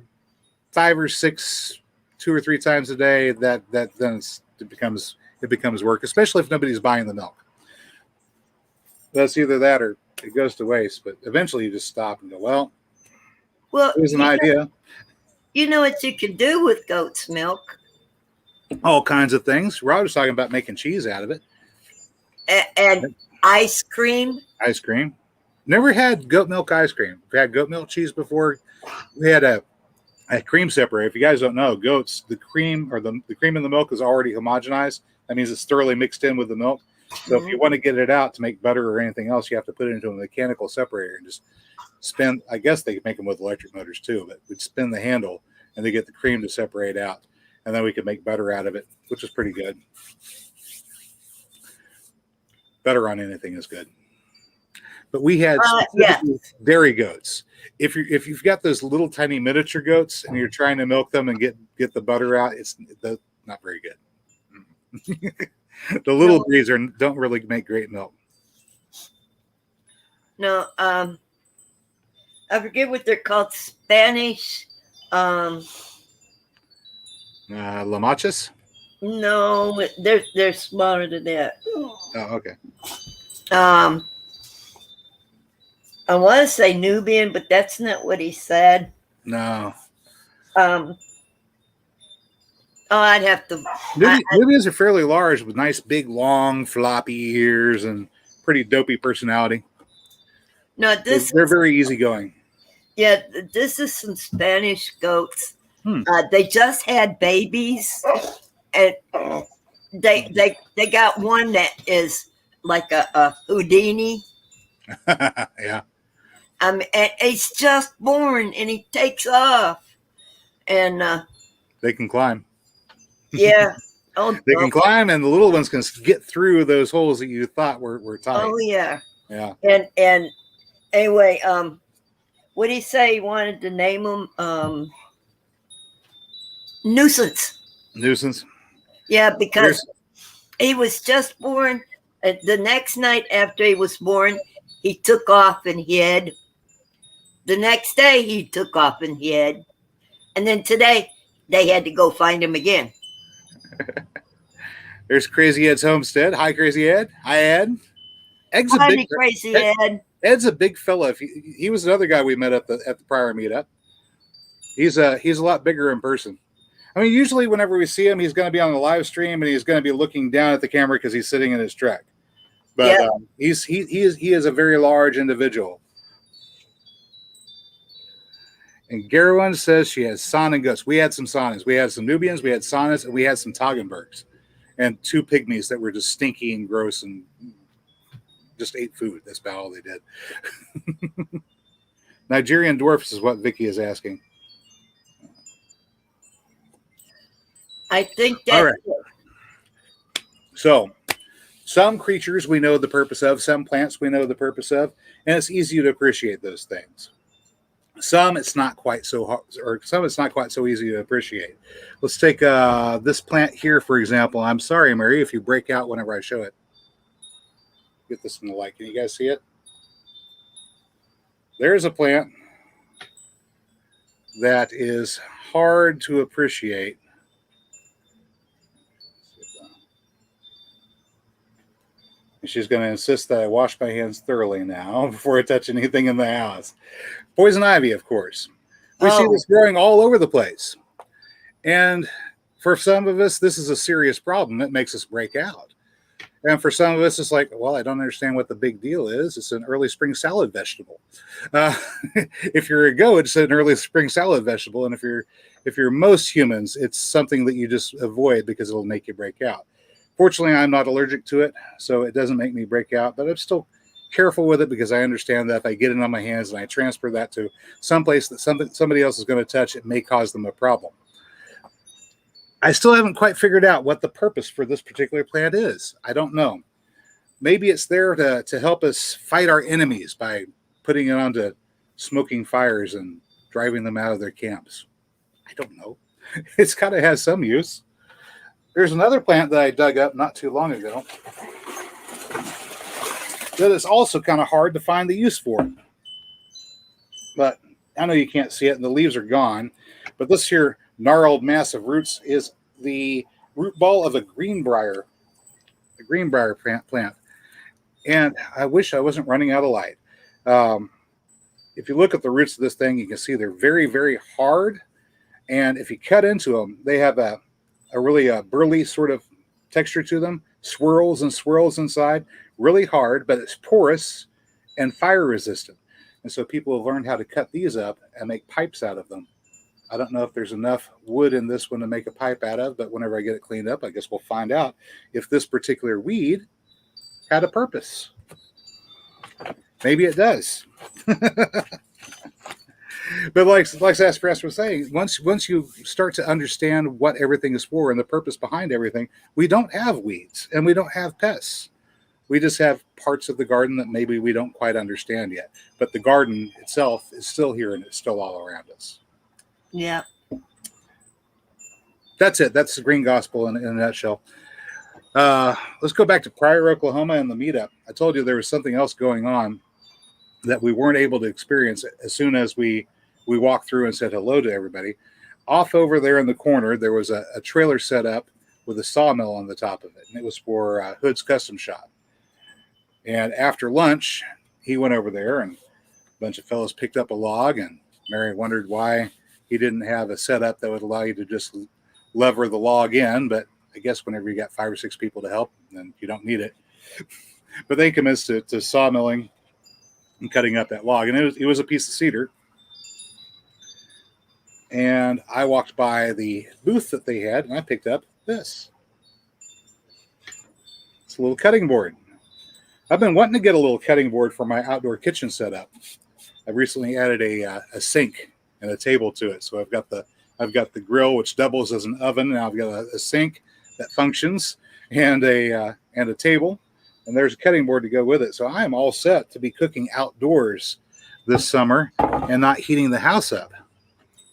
A: 5 or 6, 2 or 3 times a day. That then it becomes work, especially if nobody's buying the milk. That's either that or it goes to waste. But eventually, you just stop and go, well, here's an idea.
B: You know what you can do with goat's milk?
A: All kinds of things. Rob was talking about making cheese out of it.
B: And ice cream.
A: Ice cream. Never had goat milk ice cream. We've had goat milk cheese before. We had a cream separator. If you guys don't know, goats, the cream or the cream in the milk is already homogenized. That means it's thoroughly mixed in with the milk. So if you want to get it out to make butter or anything else, you have to put it into a mechanical separator and just spin. I guess they make them with electric motors too, but we'd spin the handle and they get the cream to separate out. And then we could make butter out of it, which is pretty good. Butter on anything is good. But we had dairy goats. If you've got those little tiny miniature goats and you're trying to milk them and get the butter out, it's not very good. The little breeds don't really make great milk.
B: No, I forget what they're called. Spanish.
A: Lamachas?
B: No, they're smaller than that.
A: Oh, okay.
B: I want to say Nubian, but that's not what he said.
A: No.
B: I'd have to.
A: Nubians are fairly large with nice, big, long, floppy ears and pretty dopey personality.
B: No,
A: they're very easygoing.
B: Yeah, this is some Spanish goats.
A: Hmm.
B: They just had babies, and they got one that is like a Houdini.
A: Yeah,
B: And he's just born, and he takes off, and
A: they can climb.
B: yeah, oh,
A: They
B: oh,
A: can climb, and the little ones can get through those holes that you thought were tight.
B: oh yeah,
A: Yeah.
B: and anyway, what did he say? He wanted to name him Nuisance.
A: Nuisance.
B: Yeah, because
A: There's
B: he was just born. The next night after he was born, he took off and hid. The next day, he took off and hid. And then today, they had to go find him again.
A: there's Crazy Ed's homestead. Hi, Crazy Ed. Hi, Ed. Ed's a big
B: Funny, crazy Ed.
A: Ed's a big fella. If he was another guy we met at the Pryor meetup. He's a lot bigger in person. I mean, usually whenever we see him, he's going to be on the live stream and he's going to be looking down at the camera because he's sitting in his truck. But
B: Yeah.
A: he is a very large individual. And Garowin says she has San and goats. We had some Sanas. We had some Nubians, we had Sanas, and we had some Toggenburgs. And 2 pygmies that were just stinky and gross and just ate food. That's about all they did. Nigerian dwarfs is what Vicky is asking.
B: I think that.
A: All right. So, some creatures we know the purpose of, some plants we know the purpose of, and it's easy to appreciate those things. Some it's not quite so hard, or some it's not quite so easy to appreciate. Let's take this plant here, for example. I'm sorry, Mary, if you break out whenever I show it. Get this in the light. Can you guys see it? There's a plant that is hard to appreciate. And she's going to insist that I wash my hands thoroughly now before I touch anything in the house. Poison ivy, of course. We see this growing all over the place. And for some of us, this is a serious problem. It makes us break out. And for some of us, it's like, well, I don't understand what the big deal is. It's an early spring salad vegetable. If you're a goat, it's an early spring salad vegetable. And if you're most humans, it's something that you just avoid because it'll make you break out. Fortunately, I'm not allergic to it, so it doesn't make me break out, but I'm still careful with it because I understand that if I get it on my hands and I transfer that to someplace that somebody else is going to touch, it may cause them a problem. I still haven't quite figured out what the purpose for this particular plant is. I don't know. Maybe it's there to help us fight our enemies by putting it onto smoking fires and driving them out of their camps. I don't know. It's kind of has some use. There's another plant that I dug up not too long ago that is also kind of hard to find the use for. But I know you can't see it and the leaves are gone. But this here gnarled mass of roots is the root ball of a greenbrier plant. And I wish I wasn't running out of light. If you look at the roots of this thing, you can see they're very, very hard. And if you cut into them, they have a really burly sort of texture to them, swirls and swirls inside, really hard, but it's porous and fire resistant. And so people have learned how to cut these up and make pipes out of them. I don't know if there's enough wood in this one to make a pipe out of, but whenever I get it cleaned up, I guess we'll find out if this particular weed had a purpose. Maybe it does. But like Sassafras was saying, once you start to understand what everything is for and the purpose behind everything, we don't have weeds and we don't have pests. We just have parts of the garden that maybe we don't quite understand yet. But the garden itself is still here and it's still all around us.
B: Yeah.
A: That's it. That's the Green Gospel in a nutshell. Let's go back to Pryor, Oklahoma and the meetup. I told you there was something else going on that we weren't able to experience as soon as we walked through and said hello to everybody. Off over there in the corner, there was a trailer set up with a sawmill on the top of it, and it was for Hood's Custom Shop. And after lunch, he went over there, and a bunch of fellows picked up a log, and Mary wondered why he didn't have a setup that would allow you to just lever the log in, but I guess whenever you got 5 or 6 people to help, then you don't need it. But they commenced to sawmilling and cutting up that log, and it was a piece of cedar. and I walked by the booth that they had, and I picked up this. It's a little cutting board. I've been wanting to get a little cutting board for my outdoor kitchen setup. I've recently added a sink and a table to it, so I've got the grill, which doubles as an oven. Now I've got a sink that functions, and a table, and there's a cutting board to go with it. So I am all set to be cooking outdoors this summer and not heating the house up.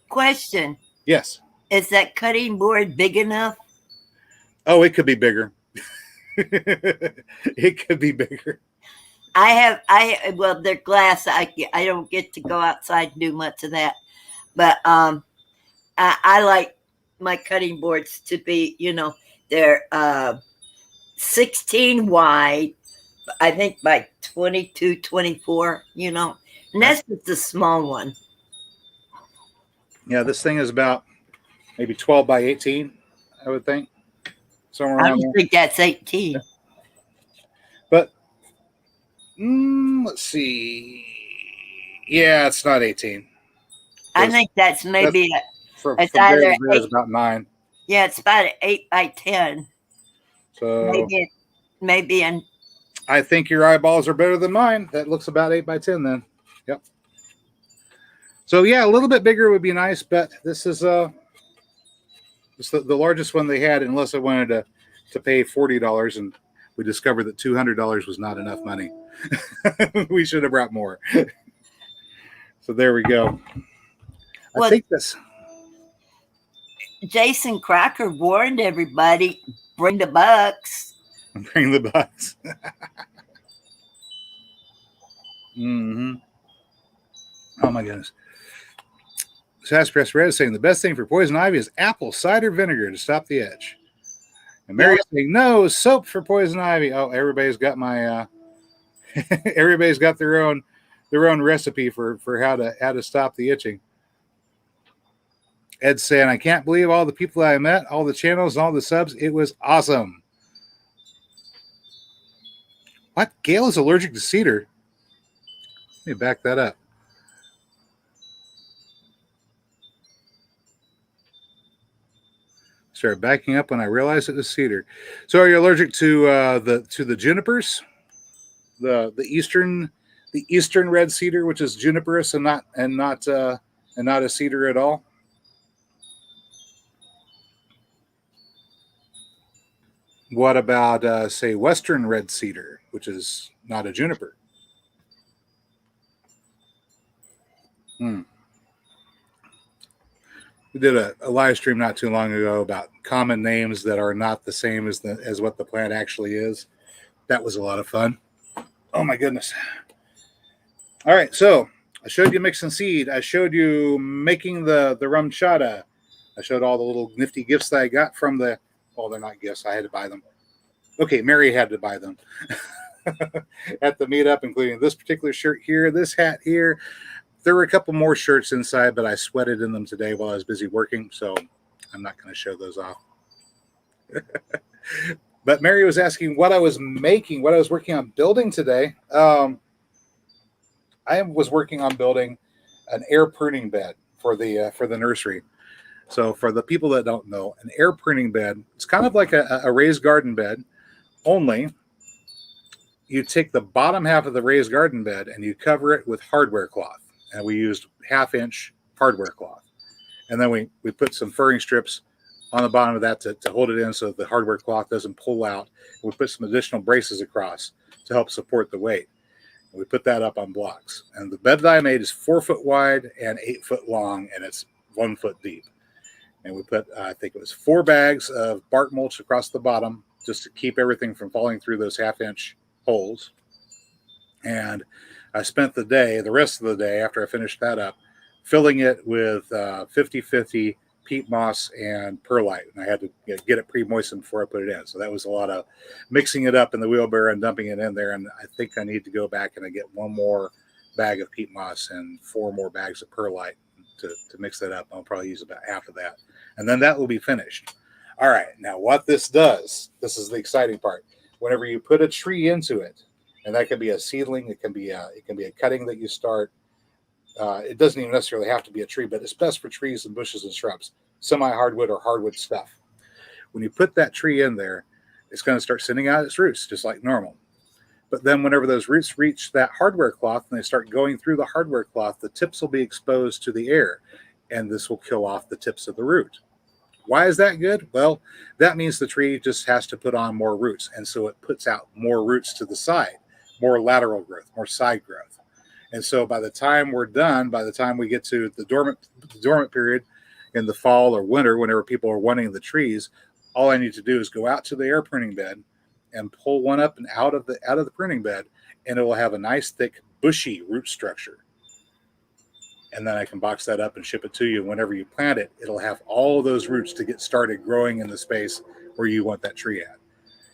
B: Question:
A: Yes.
B: is that cutting board big enough?
A: Oh, it could be bigger. It could be bigger.
B: Well, they're glass. I don't get to go outside and do much of that, but I like my cutting boards to be, they're 16 wide, I think by 22, 24, and that's just a small one.
A: Yeah, this thing is about maybe 12 by 18, I would think. Somewhere
B: I
A: around
B: don't
A: there.
B: think that's 18.
A: But let's see. Yeah, it's not 18.
B: I think that's maybe
A: From
B: it's
A: there
B: either
A: to there is about 9.
B: yeah, it's about 8 by 10.
A: So
B: Maybe and
A: I think your eyeballs are better than mine. That looks about 8 by 10 then. Yep. So yeah, a little bit bigger would be nice, but this is it's the largest one they had, unless I wanted to pay $40, and we discovered that $200 was not enough money. We should have brought more. So there we go. I think this.
B: Jason Crocker warned everybody, bring the bucks.
A: Bring the bucks. Mm-hmm. Oh my goodness. Sasspress Red is saying the best thing for poison ivy is apple cider vinegar to stop the itch. And Mary's saying no, soap for poison ivy. Oh, everybody's got my everybody's got their own recipe for how to stop the itching. Ed's saying, I can't believe all the people I met, all the channels, all the subs. It was awesome. What? Gail is allergic to cedar. Let me back that up. Started backing up when I realized it was cedar. So, are you allergic to the junipers, the eastern red cedar, which is juniperous and not a cedar at all? What about say western red cedar, which is not a juniper? We did a live stream not too long ago about common names that are not the same as what the plant actually is. That was a lot of fun. Oh my goodness. All right, so I showed you mixing seed. I showed you making the rumchata. I showed all the little nifty gifts that I got from the, well, they're not gifts. I had to buy them. Okay, Mary had to buy them at the meetup, including this particular shirt here, this hat here. There were a couple more shirts inside, but I sweated in them today while I was busy working, so I'm not going to show those off. But Mary was asking what I was making, what I was working on building today. I was working on building an air pruning bed for the nursery. So for the people that don't know, an air pruning bed, it's kind of like a raised garden bed, only you take the bottom half of the raised garden bed and you cover it with hardware cloth. And we used 1/2-inch hardware cloth. And then we put some furring strips on the bottom of that to hold it in so the hardware cloth doesn't pull out. And we put some additional braces across to help support the weight. And we put that up on blocks. And the bed that I made is 4 foot wide and 8 foot long, and it's 1 foot deep. And we put, I think it was 4 bags of bark mulch across the bottom just to keep everything from falling through those 1/2-inch holes. And I spent the rest of the day after I finished that up, filling it with 50-50 peat moss and perlite. And I had to get it pre-moistened before I put it in. So that was a lot of mixing it up in the wheelbarrow and dumping it in there. And I think I need to go back and I get 1 more bag of peat moss and 4 more bags of perlite to mix that up. I'll probably use about half of that. And then that will be finished. All right. Now what this does, this is the exciting part. Whenever you put a tree into it, and that could be a seedling, it can be a cutting that you start. It doesn't even necessarily have to be a tree, but it's best for trees and bushes and shrubs, semi-hardwood or hardwood stuff. When you put that tree in there, it's going to start sending out its roots just like normal. But then whenever those roots reach that hardware cloth and they start going through the hardware cloth, the tips will be exposed to the air, and this will kill off the tips of the root. Why is that good? Well, that means the tree just has to put on more roots, and so it puts out more roots to the side, more lateral growth, more side growth. And so by the time we're done, by the time we get to the dormant period in the fall or winter, whenever people are wanting the trees, all I need to do is go out to the air pruning bed and pull one up and out of the pruning bed, and it will have a nice thick bushy root structure. And then I can box that up and ship it to you. Whenever you plant it, it'll have all of those roots to get started growing in the space where you want that tree at.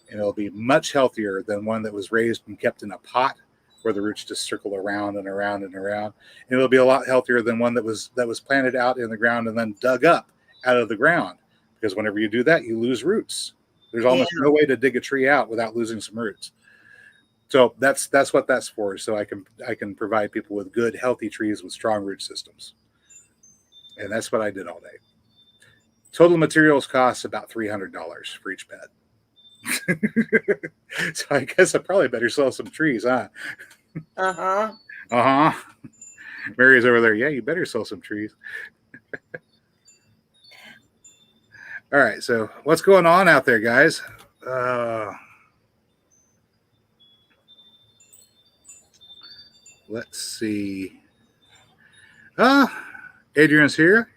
A: And it'll be much healthier than one that was raised and kept in a pot where the roots just circle around and around and around. And it'll be a lot healthier than one that was planted out in the ground and then dug up out of the ground. Because whenever you do that, you lose roots. There's almost no way to dig a tree out without losing some roots. So that's what that's for. So I can provide people with good, healthy trees with strong root systems. And that's what I did all day. Total materials cost about $300 for each bed. So I guess I probably better sell some trees, huh?
B: Uh-huh.
A: Uh-huh. Mary's over there. Yeah, you better sell some trees. All right, so what's going on out there, guys? Let's see. Adrian's here.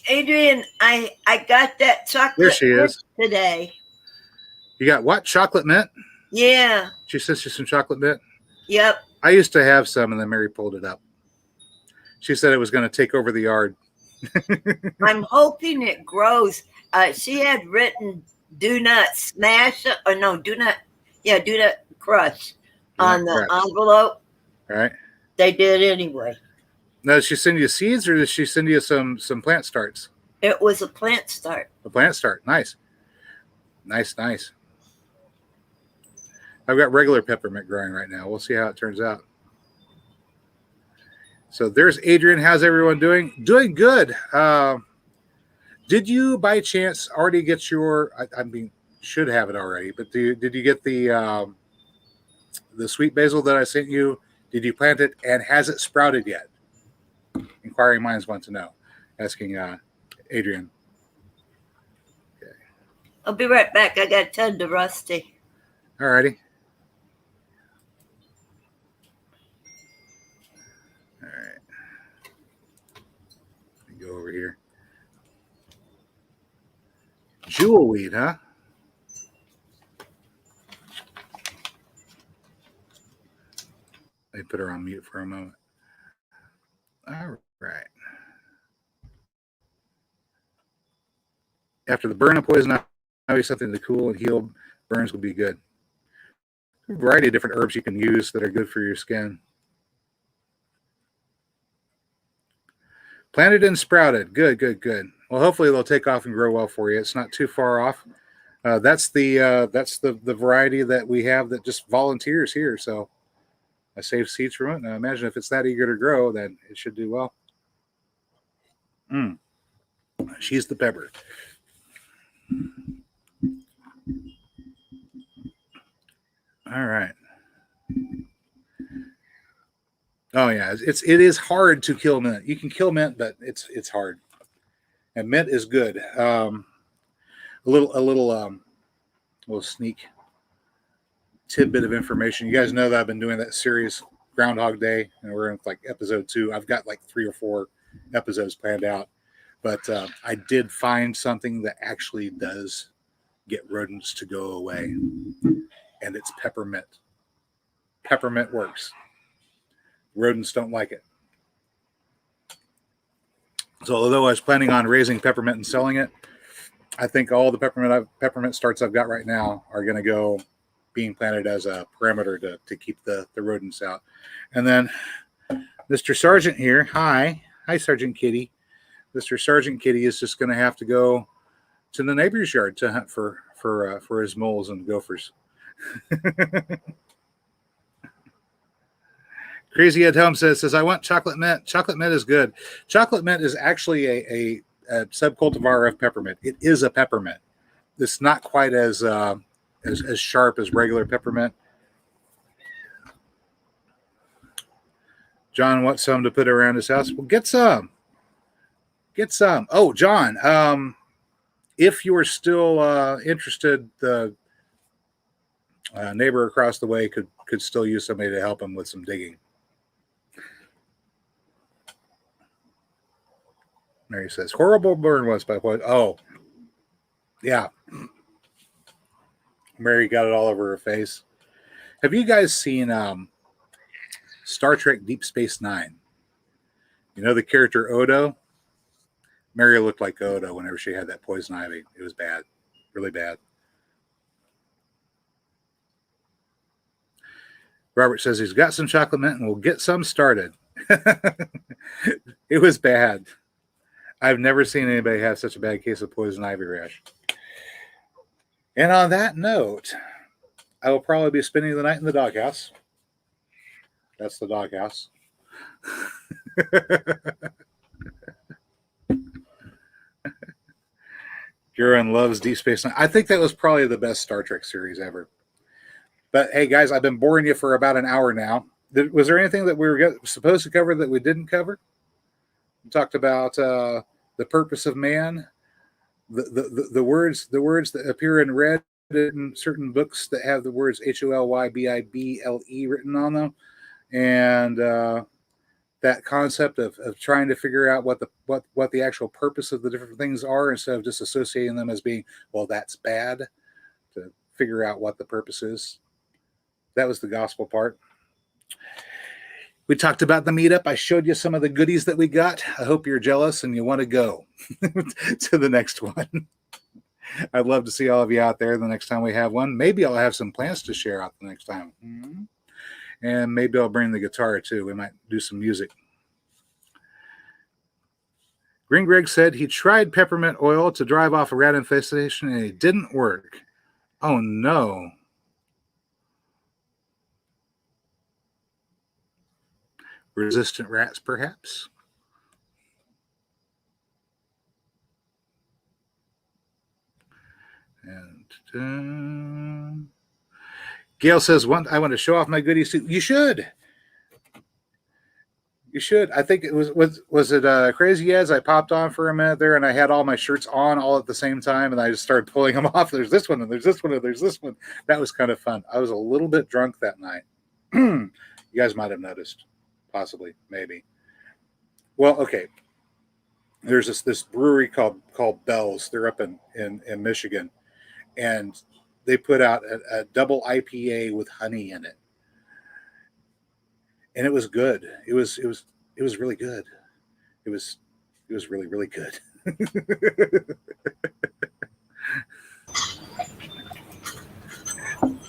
B: Adrian, I got that chocolate
A: There she is
B: today.
A: You got what? Chocolate mint?
B: Yeah.
A: She sent you some chocolate mint?
B: Yep.
A: I used to have some, and then Mary pulled it up. She said it was going to take over the yard.
B: I'm hoping it grows. She had written, do not smash, or no, do not crush on the envelope.
A: All right.
B: They did anyway.
A: Now, did she send you seeds, or did she send you some plant starts?
B: It was a plant start.
A: A plant start. Nice. Nice. I've got regular peppermint growing right now. We'll see how it turns out. So there's Adrian. How's everyone doing? Doing good. Did you, by chance, already get your? I mean, should have it already. But did you get the sweet basil that I sent you? Did you plant it, and has it sprouted yet? Inquiring minds want to know. Asking Adrian. Okay.
B: I'll be right back. I got to tend to Rusty.
A: All righty. All right. Let me go over here. Jewel weed, huh? Let me put her on mute for a moment. All right. After the burn of poison ivy, something to cool and heal burns will be good. A variety of different herbs you can use that are good for your skin. Planted and sprouted. Good. Well, hopefully they'll take off and grow well for you. It's not too far off. That's the variety that we have that just volunteers here. So I saved seeds from it. And I imagine if it's that eager to grow, then it should do well. She's the pepper. All right. Oh yeah, it is hard to kill mint. You can kill mint, but it's hard. And mint is good. A little sneak tidbit of information. You guys know that I've been doing that series Groundhog Day, and we're in like episode 2. I've got like 3 or 4 episodes planned out, but I did find something that actually does get rodents to go away, and it's peppermint. Peppermint works. Rodents don't like it. So although I was planning on raising peppermint and selling it, I think all the peppermint starts I've got right now are going to go being planted as a perimeter to keep the rodents out. And then Mr. Sergeant here. Hi, Sergeant Kitty. Mr. Sergeant Kitty is just going to have to go to the neighbor's yard to hunt for his moles and gophers. Crazy at Home says, I want chocolate mint. Chocolate mint is good. Chocolate mint is actually a subcultivar of peppermint. It is a peppermint. It's not quite as sharp as regular peppermint. John wants some to put around his house. Well, get some. Get some. Oh, John, if you are still interested, the neighbor across the way could still use somebody to help him with some digging. Mary says, horrible burn was by what? Oh, yeah. Mary got it all over her face. Have you guys seen Star Trek Deep Space Nine? You know the character Odo? Mary looked like Odo whenever she had that poison ivy. It was bad. Really bad. Robert says he's got some chocolate mint and we'll get some started. It was bad. I've never seen anybody have such a bad case of poison ivy rash. And on that note, I will probably be spending the night in the doghouse. That's the doghouse. Gurin loves Deep Space Nine. I think that was probably the best Star Trek series ever. But hey, guys, I've been boring you for about an hour now. Was there anything that we were supposed to cover that we didn't cover? We talked about the purpose of man, the words that appear in red in certain books that have the words HOLYBIBLE written on them, and that concept of trying to figure out what the actual purpose of the different things are instead of just associating them as being, well, that's bad, to figure out what the purpose is. That was the gospel part. We talked about the meetup. I showed you some of the goodies that we got. I hope you're jealous and you want to go to the next one. I'd love to see all of you out there the next time we have one. Maybe I'll have some plans to share out the next time. Mm-hmm. And maybe I'll bring the guitar too. We might do some music. Green Greg said he tried peppermint oil to drive off a rat infestation and it didn't work. Oh no. Resistant rats, perhaps. And Gail says, I want to show off my goodies too. You should. You should. I think it was it Crazy As I popped on for a minute there and I had all my shirts on all at the same time and I just started pulling them off. There's this one and there's this one and there's this one. That was kind of fun. I was a little bit drunk that night. You guys might have noticed. Possibly, maybe. Well, okay. There's this brewery called Bell's. They're up in Michigan, and they put out a double IPA with honey in it, and it was good. It was really good. It was really, really good.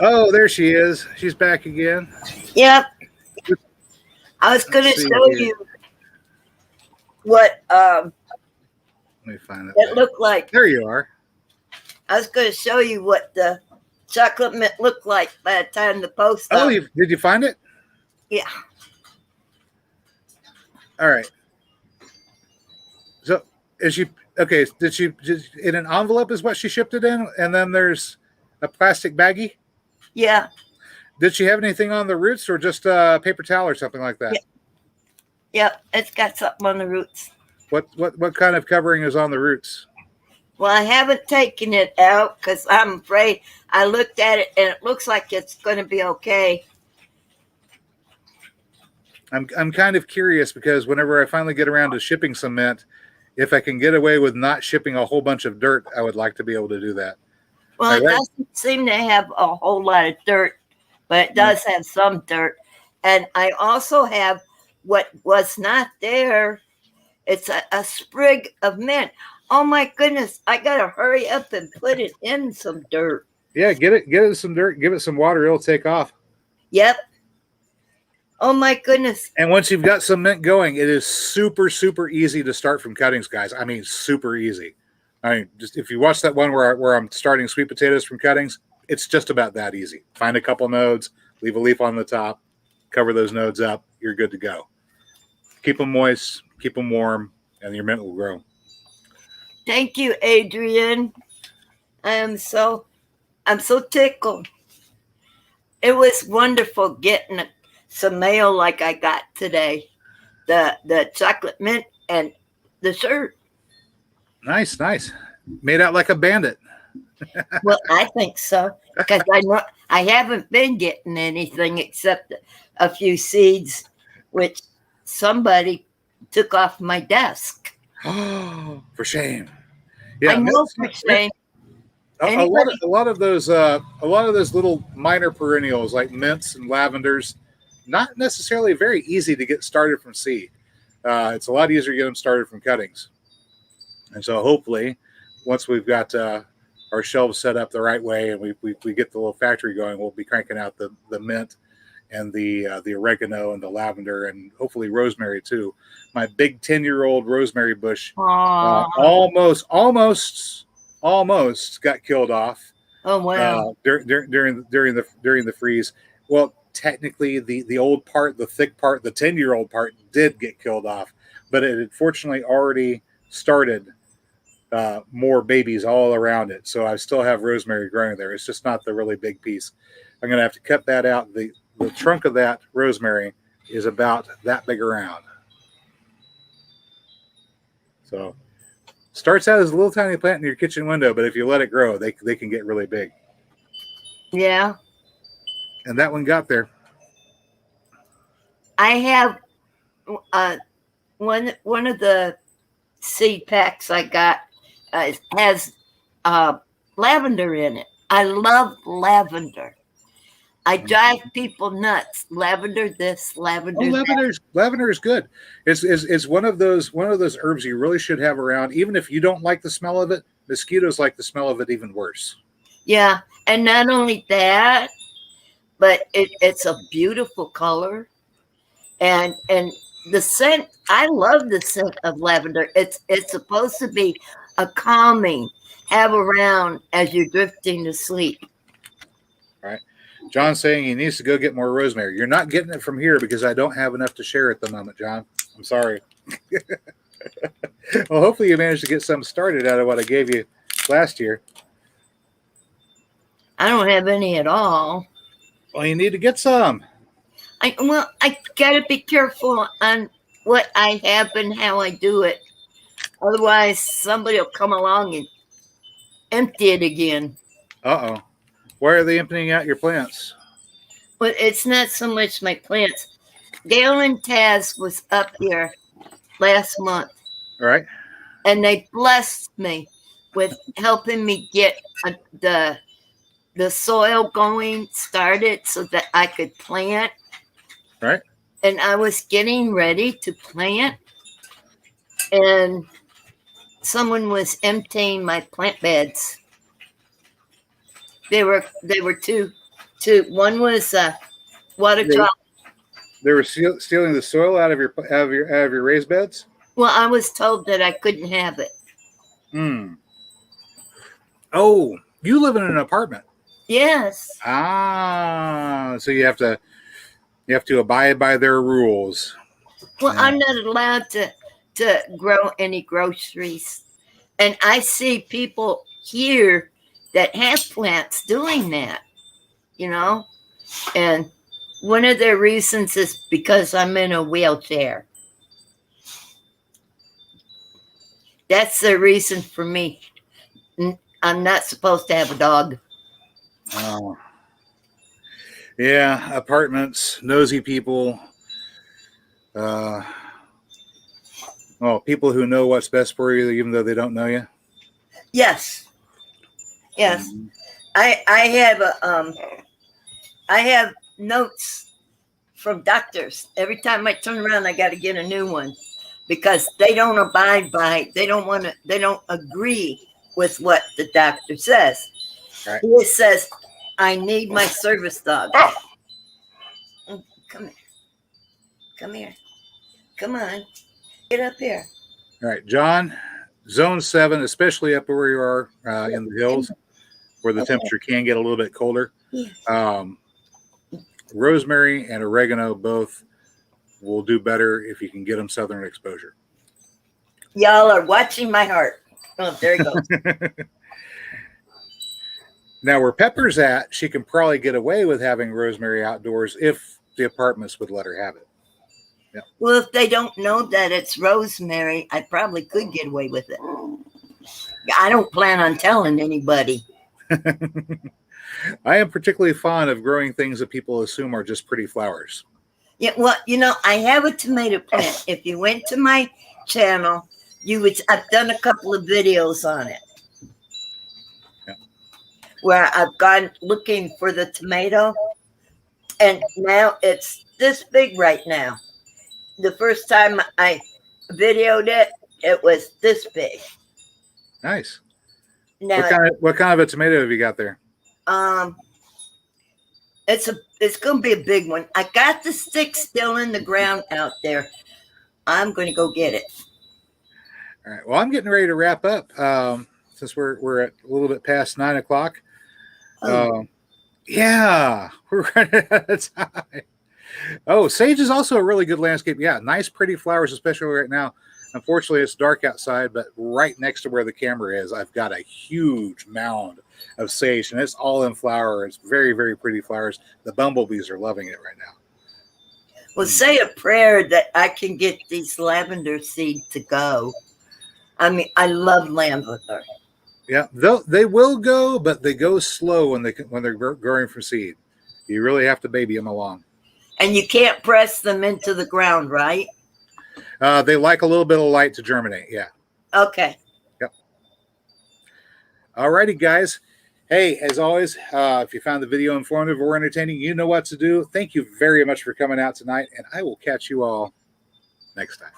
A: Oh, there she is. She's back again.
B: Yep. I was going to show you what
A: Let me find
B: it looked like.
A: There you are.
B: I was going to show you what the chocolate mint looked like by the time the post.
A: Oh, did you find it?
B: Yeah.
A: All right. So is she okay? Did she just in an envelope is what she shipped it in, and then there's a plastic baggie?
B: Yeah.
A: Did she have anything on the roots or just paper towel or something like that?
B: Yep, it's got something on the roots.
A: What kind of covering is on the roots?
B: Well, I haven't taken it out because I'm afraid. I looked at it and it looks like it's going to be okay.
A: I'm kind of curious because whenever I finally get around to shipping some mint, if I can get away with not shipping a whole bunch of dirt, I would like to be able to do that.
B: Well, it doesn't seem to have a whole lot of dirt, but it does have some dirt. And I also have what was not there. It's a sprig of mint. Oh my goodness, I gotta hurry up and put it in some dirt.
A: Yeah, get it some dirt, give it some water, it'll take off.
B: Yep. Oh my goodness.
A: And once you've got some mint going, it is super, super easy to start from cuttings, guys. I mean, super easy. I mean, just if you watch that one where I'm starting sweet potatoes from cuttings, It's just about that easy. Find a couple nodes, leave a leaf on the top, cover those nodes up. You're good to go. Keep them moist, keep them warm, and your mint will grow.
B: Thank you, Adrian. I'm so tickled. It was wonderful getting some mail like I got today. The chocolate mint and the shirt.
A: Nice. Made out like a bandit.
B: Well, I think so, because I haven't been getting anything except a few seeds, which somebody took off my desk.
A: Oh, for shame.
B: I know, for shame.
A: A lot of those little minor perennials like mints and lavenders, not necessarily very easy to get started from seed. It's a lot easier to get them started from cuttings. And so hopefully, once we've got our shelves set up the right way and we get the little factory going, we'll be cranking out the mint and the oregano and the lavender and hopefully rosemary too. My big 10-year-old rosemary bush almost got killed off.
B: Oh wow!
A: During the freeze. Well, technically the old part, the thick part, the 10-year-old part did get killed off, but it had fortunately already started more babies all around it. So I still have rosemary growing there. It's just not the really big piece. I'm going to have to cut that out. The trunk of that rosemary is about that big around. So starts out as a little tiny plant in your kitchen window, but if you let it grow, they can get really big.
B: Yeah.
A: And that one got there.
B: I have one of the seed packs I got has lavender in it. I love lavender. I drive people nuts. Lavender this, lavender that.
A: Lavender is good. It's one of those herbs you really should have around. Even if you don't like the smell of it, mosquitoes like the smell of it even worse.
B: Yeah, and not only that, but it's a beautiful color, and the scent. I love the scent of lavender. It's supposed to be a calming, have around as you're drifting to sleep.
A: Right. John's saying he needs to go get more rosemary. You're not getting it from here because I don't have enough to share at the moment, John. I'm sorry. Well, hopefully you managed to get some started out of what I gave you last year.
B: I don't have any at all.
A: Well, you need to get some.
B: I gotta be careful on what I have and how I do it. Otherwise, somebody will come along and empty it again.
A: Uh-oh. Why are they emptying out your plants?
B: But it's not so much my plants. Gail and Taz was up here last month.
A: All right.
B: And they blessed me with helping me get the soil going, started so that I could plant.
A: Right.
B: And I was getting ready to plant. And someone was emptying my plant beds. They were two. One was water trough.
A: They were stealing the soil out of your raised beds.
B: Well, I was told that I couldn't have it.
A: Oh, you live in an apartment.
B: Yes.
A: So you have to abide by their rules.
B: Well, yeah. I'm not allowed to grow any groceries, and I see people here that have plants doing that, and one of their reasons is because I'm in a wheelchair. That's the reason for me. I'm not supposed to have a dog.
A: Oh. Yeah, apartments, nosy people. People who know what's best for you, even though they don't know you.
B: Yes. Mm-hmm. I have notes from doctors. Every time I turn around, I got to get a new one because they don't abide by. They don't agree with what the doctor says. Right. He says, "I need my service dog." Oh. Come here. Come on. Get up here.
A: All right, John, zone 7, especially up where you are in the hills, where the temperature can get a little bit colder.
B: Yes.
A: Rosemary and oregano both will do better if you can get them southern exposure.
B: Y'all are watching my heart. Oh, there he goes.
A: Now, where Pepper's at, she can probably get away with having rosemary outdoors if the apartments would let her have it. Yeah.
B: Well, if they don't know that it's rosemary, I probably could get away with it. I don't plan on telling anybody.
A: I am particularly fond of growing things that people assume are just pretty flowers.
B: Yeah, well, I have a tomato plant. If you went to my channel, I've done a couple of videos on it.
A: Yeah.
B: Where I've gone looking for the tomato, and now it's this big right now. The first time I videoed it, it was this big.
A: Nice.
B: Now,
A: what kind of a tomato have you got there?
B: it's gonna be a big one. I got the stick still in the ground out there. I'm gonna go get it.
A: All right. Well, I'm getting ready to wrap up since we're at a little bit past 9 o'clock. Yeah, we're running out of time. Oh, sage is also a really good landscape. Yeah, nice, pretty flowers, especially right now. Unfortunately, it's dark outside, but right next to where the camera is, I've got a huge mound of sage, and it's all in flower. It's very, very pretty flowers. The bumblebees are loving it right now.
B: Well, say a prayer that I can get these lavender seeds to go. I mean, I love lavender.
A: Yeah, they will go, but they go slow when they're growing from seed. You really have to baby them along.
B: And you can't press them into the ground, right?
A: They like a little bit of light to germinate. Yeah.
B: Okay.
A: Yep. All righty, guys. Hey, as always, if you found the video informative or entertaining, you know what to do. Thank you very much for coming out tonight, and I will catch you all next time.